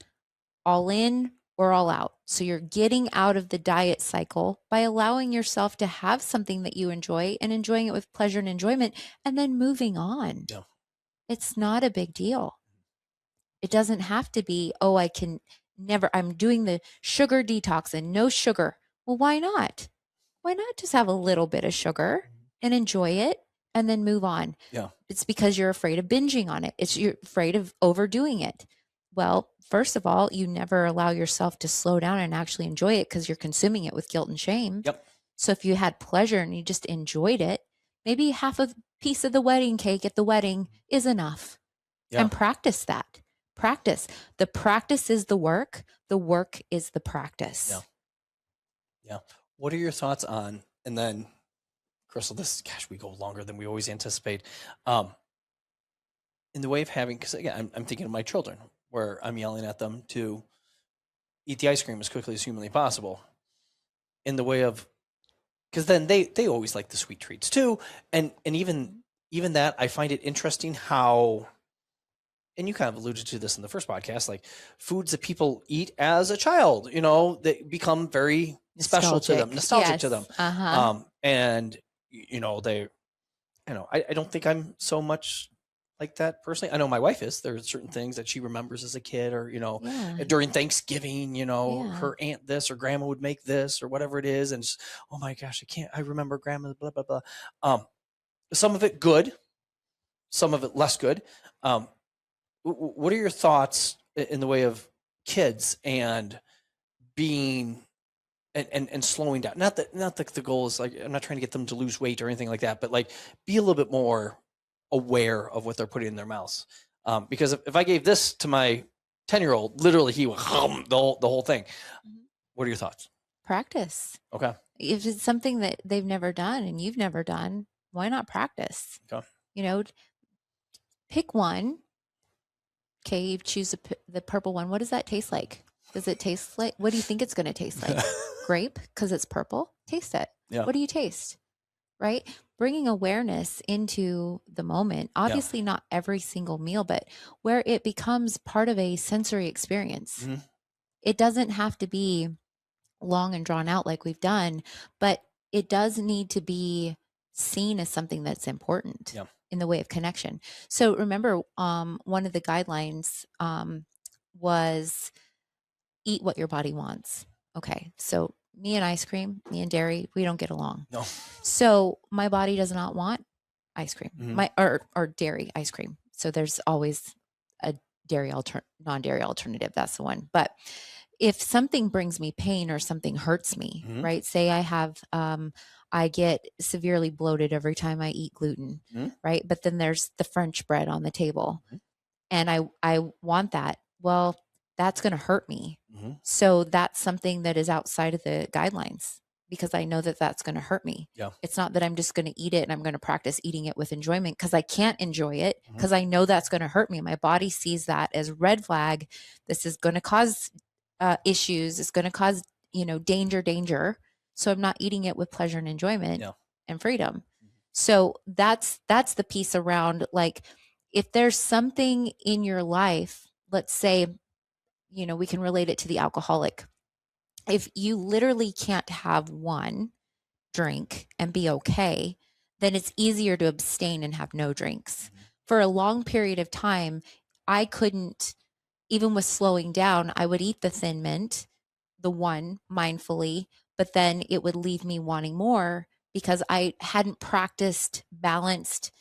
all in or all out. So you're getting out of the diet cycle by allowing yourself to have something that you enjoy and enjoying it with pleasure and enjoyment and then moving on. Yeah. It's not a big deal. It doesn't have to be, I'm doing the sugar detox and no sugar. Well, why not? Why not just have a little bit of sugar and enjoy it and then move on? Yeah. It's because you're afraid of binging on it. You're afraid of overdoing it. Well, first of all, you never allow yourself to slow down and actually enjoy it because you're consuming it with guilt and shame. Yep. So if you had pleasure and you just enjoyed it, maybe half a piece of the wedding cake at the wedding is enough. Yeah. And practice that. Practice. The practice is the work. The work is the practice. Yeah. Yeah. What are your thoughts on, and then Krystal, we go longer than we always anticipate. In the way of having, because again, I'm thinking of my children, where I'm yelling at them to eat the ice cream as quickly as humanly possible. In the way of, because then they always like the sweet treats too, and even that, I find it interesting how, and you kind of alluded to this in the first podcast, like foods that people eat as a child, they become very special to them, nostalgic to them. Uh-huh. And I don't think I'm so much like that personally. I know my wife is. There are certain things that she remembers as a kid, or during Thanksgiving, her aunt this or grandma would make this or whatever it is, and just, oh my gosh, I remember grandma blah blah blah. Some of it good, some of it less good. What are your thoughts in the way of kids and being and slowing down? Not that the goal is like, I'm not trying to get them to lose weight or anything like that, but like be a little bit more aware of what they're putting in their mouths. Because if I gave this to my 10-year-old, literally he would the whole thing. What are your thoughts? Practice. Okay. If it's something that they've never done and you've never done, why not practice? Okay. Pick one. Okay, you choose the purple one. What does that taste like? Does it taste like, what do you think it's going to taste like? Grape, because it's purple? Taste it. Yeah. What do you taste? Right? Bringing awareness into the moment, obviously not every single meal, but where it becomes part of a sensory experience. Mm-hmm. It doesn't have to be long and drawn out like we've done, but it does need to be seen as something that's important in the way of connection. So remember, one of the guidelines was eat what your body wants. Okay. So me and ice cream, me and dairy, we don't get along. No. So my body does not want ice cream, or dairy ice cream. So there's always a non-dairy alternative. That's the one. But if something brings me pain or something hurts me, right? Say I have, I get severely bloated every time I eat gluten, right? But then there's the French bread on the table and I want that. Well, that's going to hurt me. Mm-hmm. So that's something that is outside of the guidelines because I know that that's going to hurt me. Yeah. It's not that I'm just going to eat it and I'm going to practice eating it with enjoyment because I can't enjoy it Mm-hmm. because I know that's going to hurt me. My body sees that as red flag. This is going to cause issues. It's going to cause, danger. So I'm not eating it with pleasure and enjoyment and freedom. So that's the piece around, like, if there's something in your life, let's say, we can relate it to the alcoholic. If you literally can't have one drink and be okay, then it's easier to abstain and have no drinks. For a long period of time, I couldn't, even with slowing down, I would eat the Thin Mint, the one, mindfully, but then it would leave me wanting more because I hadn't practiced balanced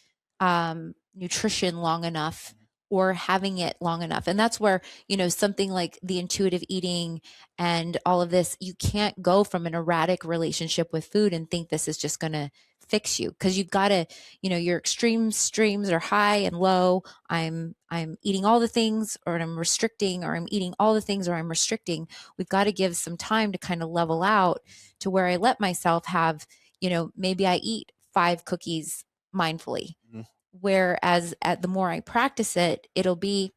nutrition long enough or having it long enough. And that's where, something like the intuitive eating and all of this, you can't go from an erratic relationship with food and think this is just going to fix you, because you've got to, your extreme streams are high and low. I'm eating all the things, or I'm restricting, or I'm eating all the things, or I'm restricting. We've got to give some time to kind of level out to where I let myself have, maybe I eat 5 cookies mindfully. Mm-hmm. Whereas the more I practice it, it'll be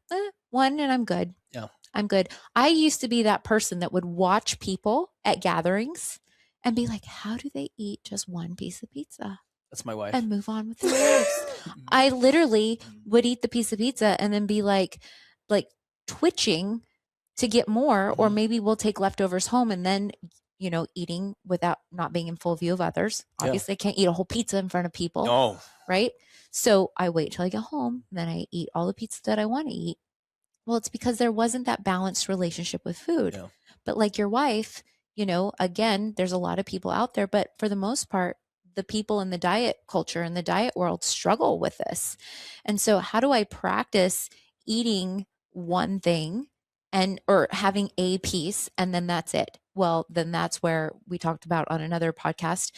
1 and I'm good. Yeah. I'm good. I used to be that person that would watch people at gatherings and be like, how do they eat just 1 piece of pizza? That's my wife. And move on with their lives. I literally would eat the piece of pizza and then be like twitching to get more, or maybe we'll take leftovers home and then, eating without not being in full view of others. Obviously, I can't eat a whole pizza in front of people. No. Right? So I wait till I get home, then I eat all the pizza that I want to eat. Well, it's because there wasn't that balanced relationship with food. Yeah. But like your wife, again, there's a lot of people out there, but for the most part, the people in the diet culture and the diet world struggle with this. And so how do I practice eating one thing or having a piece and then that's it? Well, then that's where we talked about on another podcast,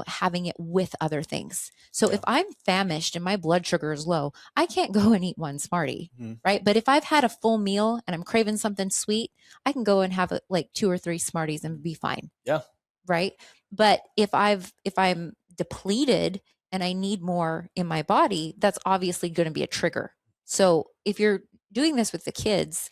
having it with other things. So if I'm famished and my blood sugar is low, I can't go and eat 1 Smartie, right? But if I've had a full meal and I'm craving something sweet, I can go and have like 2 or 3 Smarties and be fine. Yeah. Right. But if I'm depleted and I need more in my body, that's obviously going to be a trigger. So if you're doing this with the kids,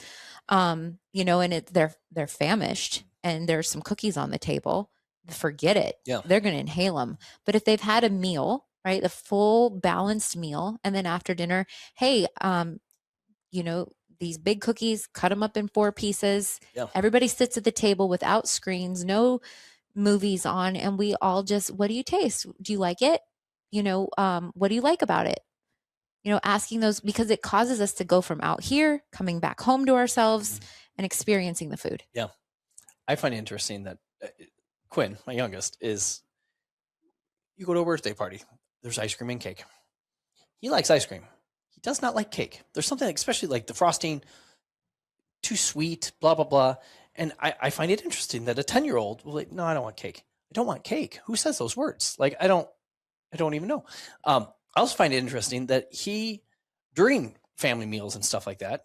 and they're famished and there's some cookies on the table, forget it. Yeah. They're going to inhale them. But if they've had a meal, right, a full balanced meal, and then after dinner, hey, these big cookies, cut them up in 4 pieces. Yeah. Everybody sits at the table without screens, no movies on, and we all just, what do you taste? Do you like it? What do you like about it? Asking those, because it causes us to go from out here, coming back home to ourselves and experiencing the food. Yeah. I find it interesting that Quinn, my youngest, you go to a birthday party, there's ice cream and cake. He likes ice cream. He does not like cake. There's something, especially like the frosting, too sweet, blah, blah, blah. And I find it interesting that a 10-year-old will like, no, I don't want cake. I don't want cake. Who says those words? Like, I don't even know. I also find it interesting that during family meals and stuff like that,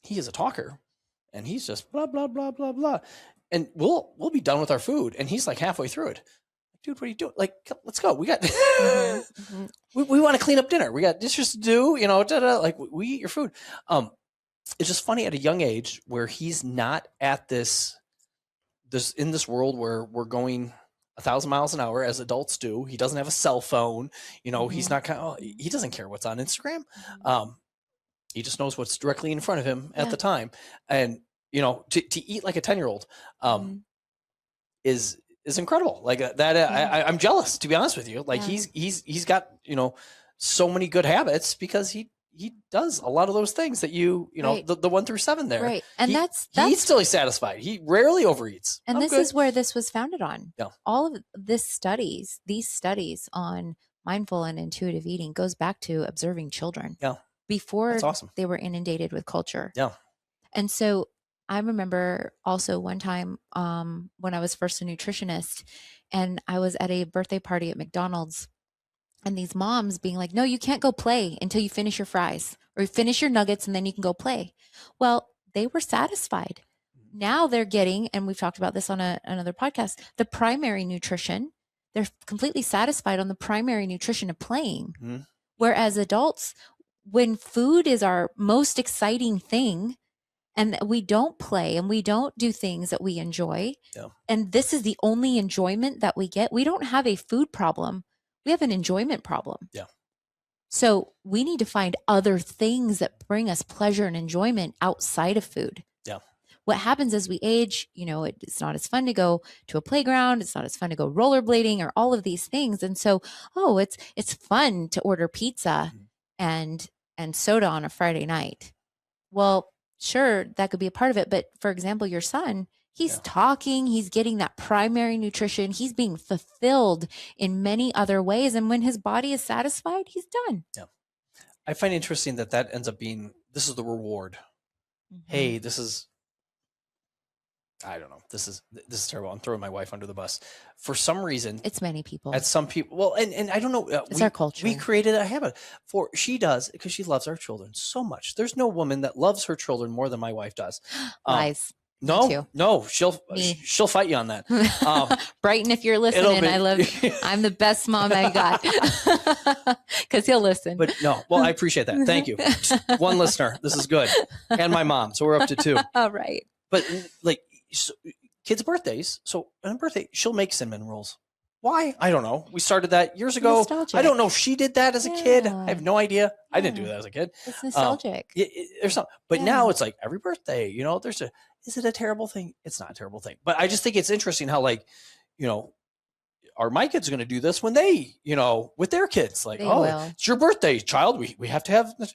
he is a talker and he's just blah, blah, blah, blah, blah. And we'll be done with our food. And he's like halfway through it. Dude, what are you doing? Like, let's go. We got, we want to clean up dinner. We got dishes to do, like we eat your food. It's just funny at a young age where he's not at this in this world where we're going 1,000 miles an hour as adults do. He doesn't have a cell phone. He's not he doesn't care what's on Instagram. He just knows what's directly in front of him at the time. And, to eat like a 10-year-old is incredible. Like that. I'm jealous, to be honest with you. Like he's got, so many good habits because he does a lot of those things that right. the 1 through 7 there. Right. And he eats till he's satisfied. He rarely overeats. And this is where this was founded on. Yeah. All of these studies on mindful and intuitive eating goes back to observing children. Yeah. Before they were inundated with culture. Yeah. And so I remember also one time when I was first a nutritionist and I was at a birthday party at McDonald's. And these moms being like, no, you can't go play until you finish your fries or you finish your nuggets and then you can go play. Well, they were satisfied. Now they're getting, and we've talked about this on another podcast, the primary nutrition. They're completely satisfied on the primary nutrition of playing. Mm-hmm. Whereas adults, when food is our most exciting thing, and we don't play and we don't do things that we enjoy, and this is the only enjoyment that we get, we don't have a food problem. We have an enjoyment problem. Yeah. So we need to find other things that bring us pleasure and enjoyment outside of food. Yeah. What happens as we age, it's not as fun to go to a playground. It's not as fun to go rollerblading or all of these things. And so, it's fun to order pizza and soda on a Friday night. Well, sure, that could be a part of it. But for example, your son, he's talking, he's getting that primary nutrition. He's being fulfilled in many other ways. And when his body is satisfied, he's done. Yeah. I find it interesting that ends up being, this is the reward. Mm-hmm. Hey, I don't know. This is terrible. I'm throwing my wife under the bus. For some reason, it's many people. At some people, well, and I don't know. It's our culture. We created a habit she does because she loves our children so much. There's no woman that loves her children more than my wife does. Lies. No, she'll fight you on that. Brighton, if you're listening, I love you. I'm the best mom I got because he'll listen. But no, well, I appreciate that. Thank you. One listener. This is good. And my mom. So we're up to 2. All right. But kids' birthdays. So on a birthday, she'll make cinnamon rolls. Why? I don't know. We started that years ago. Nostalgic. I don't know if she did that as a kid. I have no idea. I didn't do that as a kid. It's nostalgic. There's something. But now it's like every birthday, is it a terrible thing? It's not a terrible thing. But I just think it's interesting how are my kids going to do this when they, with their kids? Like, it's your birthday, child. We have to have this.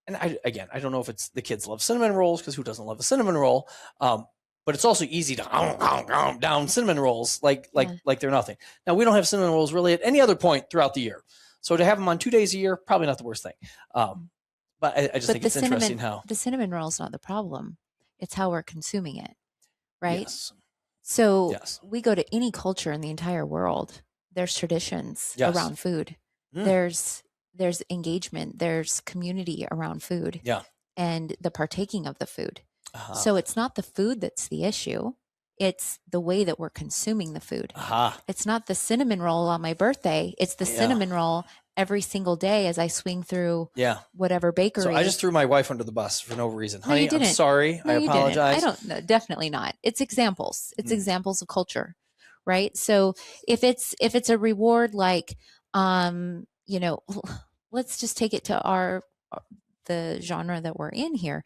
And I don't know if it's the kids love cinnamon rolls because who doesn't love a cinnamon roll? But it's also easy to down cinnamon rolls like they're nothing. Now, we don't have cinnamon rolls really at any other point throughout the year. So to have them on 2 days a year, probably not the worst thing. But I just think it's interesting how the cinnamon roll is not the problem. It's how we're consuming it, right? Yes. So we go to any culture in the entire world. There's traditions around food. There's engagement. There's community around food. Yeah. And the partaking of the food. So it's not the food that's the issue. It's the way that we're consuming the food. It's not the cinnamon roll on my birthday. It's the cinnamon roll every single day as I swing through whatever bakery. So I just threw my wife under the bus for no reason. No, honey, I'm sorry. I apologize. I don't, definitely not. It's examples. It's examples of culture, right? So if it's a reward, like, let's just take it to the genre that we're in here.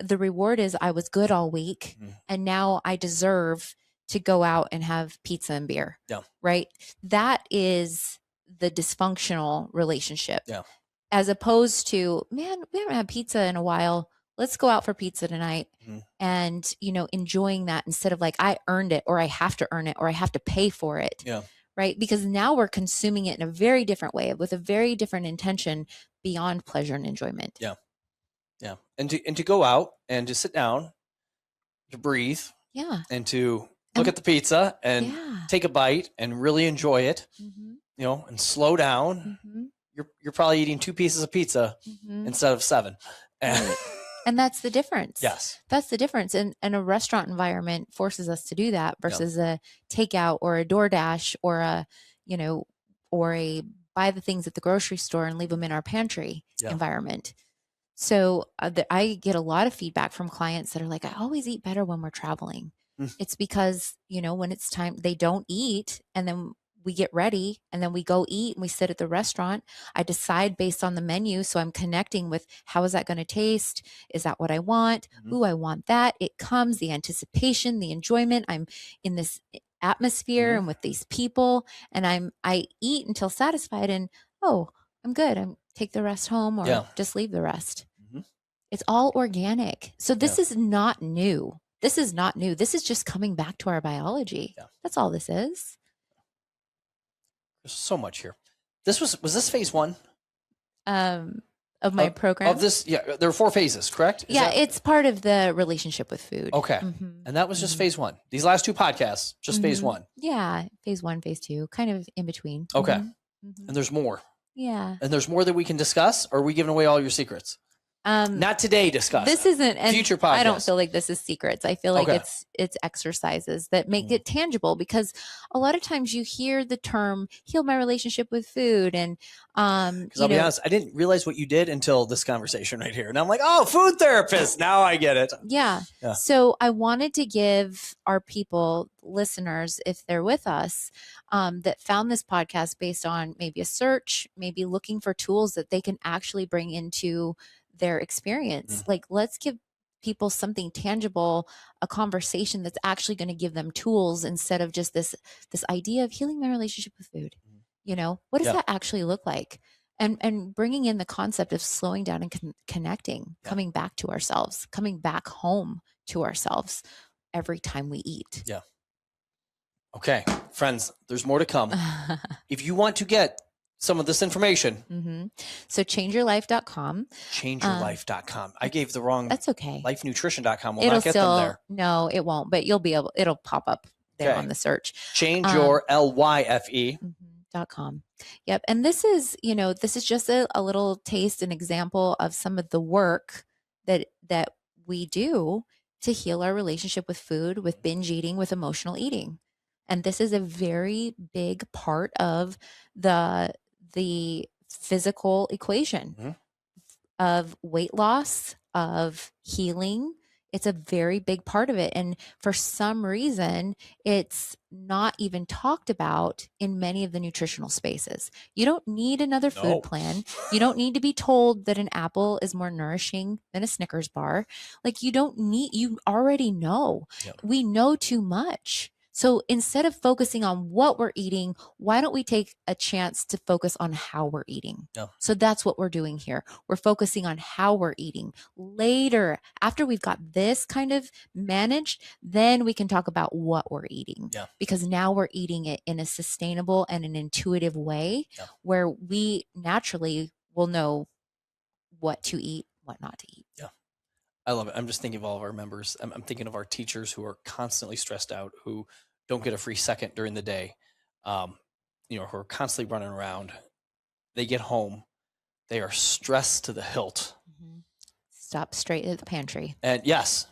The reward is I was good all week and now I deserve to go out and have pizza and beer. Yeah. Right. That is the dysfunctional relationship. Yeah. As opposed to, man, we haven't had pizza in a while. Let's go out for pizza tonight and, enjoying that instead of like, I earned it or I have to earn it or I have to pay for it. Yeah. Right. Because now we're consuming it in a very different way with a very different intention beyond pleasure and enjoyment. Yeah. Yeah. And to go out and to sit down, to breathe. Yeah. And to look at the pizza and take a bite and really enjoy it, and slow down. You're probably eating 2 pieces of pizza instead of 7. And that's the difference. Yes. That's the difference. And a restaurant environment forces us to do that versus a takeout or a DoorDash or a buy the things at the grocery store and leave them in our pantry environment. So I get a lot of feedback from clients that are like, I always eat better when we're traveling. It's because, when it's time, they don't eat and then we get ready and then we go eat and we sit at the restaurant. I decide based on the menu. So I'm connecting with how is that going to taste? Is that what I want? Ooh, I want that. It comes, the anticipation, the enjoyment. I'm in this atmosphere and with these people and I eat until satisfied and, I'm good. I'm take the rest home or just leave the rest. It's all organic. So this is not new. This is not new. This is just coming back to our biology. Yeah. That's all this is. There's so much here. Was this phase 1? Of my program? Of this, there are 4 phases, correct? It's part of the relationship with food. Okay. And that was just phase 1. These last 2 podcasts, just phase 1. Yeah. Phase 1, phase 2, kind of in between. Okay. And there's more. Yeah. And there's more that we can discuss, or are we giving away all your secrets? Not today discuss. This isn't, and future podcast. I don't feel like this is secrets. I feel like Okay. it's exercises that make it tangible, because a lot of times you hear the term heal my relationship with food. And, because I'll be honest, I didn't realize what you did until this conversation right here. And I'm like, oh, food therapist. Now I get it. Yeah. So I wanted to give our people, listeners, if they're with us, that found this podcast based on maybe a search, maybe looking for tools that they can actually bring into their experience. Like, let's give people something tangible, a conversation that's actually going to give them tools, instead of just this idea of healing my relationship with food. You know, what does that actually look like? And bringing in the concept of slowing down and connecting, coming back to ourselves, coming back home to ourselves every time we eat. Yeah. Okay, friends, there's more to come. If you want to get some of this information. So changeyourlife.com. Changeyourlife.com. I gave the wrong. That's okay. Lifenutrition.com will not get them there. No, it won't, but it'll pop up there on the search. Change your LYFE.com. Yep. And this is just a little taste, an example of some of the work that we do to heal our relationship with food, with binge eating, with emotional eating. And this is a very big part of the physical equation of weight loss, of healing. It's a very big part of it. And for some reason, it's not even talked about in many of the nutritional spaces. You don't need another food plan. You don't need to be told that an apple is more nourishing than a Snickers bar. Like, you already know. Yep. We know too much. So instead of focusing on what we're eating, why don't we take a chance to focus on how we're eating? Yeah. So that's what we're doing here. We're focusing on how we're eating. Later, after we've got this kind of managed, then we can talk about what we're eating. Yeah. Because now we're eating it in a sustainable and an intuitive way where we naturally will know what to eat, what not to eat. Yeah. I love it. I'm just thinking of all of our members. I'm thinking of our teachers who are constantly stressed out, who don't get a free second during the day, who are constantly running around. They get home, they are stressed to the hilt. Stop straight at the pantry. And yes.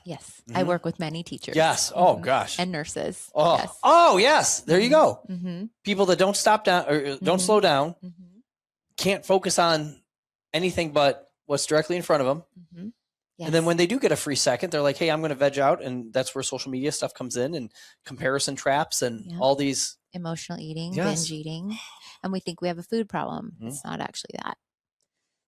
I work with many teachers. Yes. Oh gosh. And nurses. Oh, yes. Oh yes. There you go. People that don't stop down or don't slow down, can't focus on anything but what's directly in front of them. Yes. And then when they do get a free second, they're like, hey, I'm going to veg out. And that's where social media stuff comes in, and comparison traps and all these. Emotional eating, binge eating. And we think we have a food problem. It's not actually that.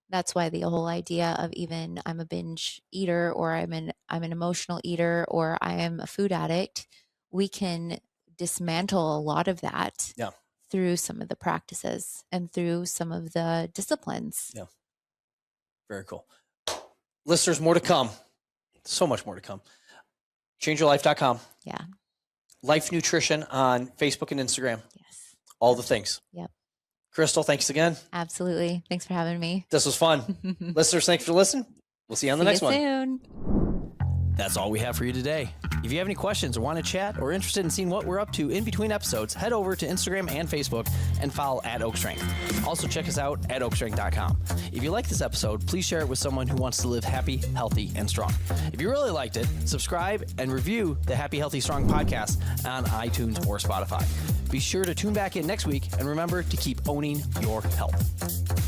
That's why the whole idea of even I'm a binge eater, or I'm an emotional eater, or I am a food addict, we can dismantle a lot of that through some of the practices and through some of the disciplines. Yeah. Very cool. Listeners, more to come. So much more to come. Changeyourlife.com. Yeah. Life Nutrition on Facebook and Instagram. Yes. All the things. Yep. Krystal, thanks again. Absolutely. Thanks for having me. This was fun. Listeners, thanks for listening. We'll see you on the next one. Soon. That's all we have for you today. If you have any questions or want to chat or interested in seeing what we're up to in between episodes, head over to Instagram and Facebook and follow @OakStrength. Also check us out at oakstrength.com. If you like this episode, please share it with someone who wants to live happy, healthy, and strong. If you really liked it, subscribe and review the Happy, Healthy, Strong podcast on iTunes or Spotify. Be sure to tune back in next week, and remember to keep owning your health.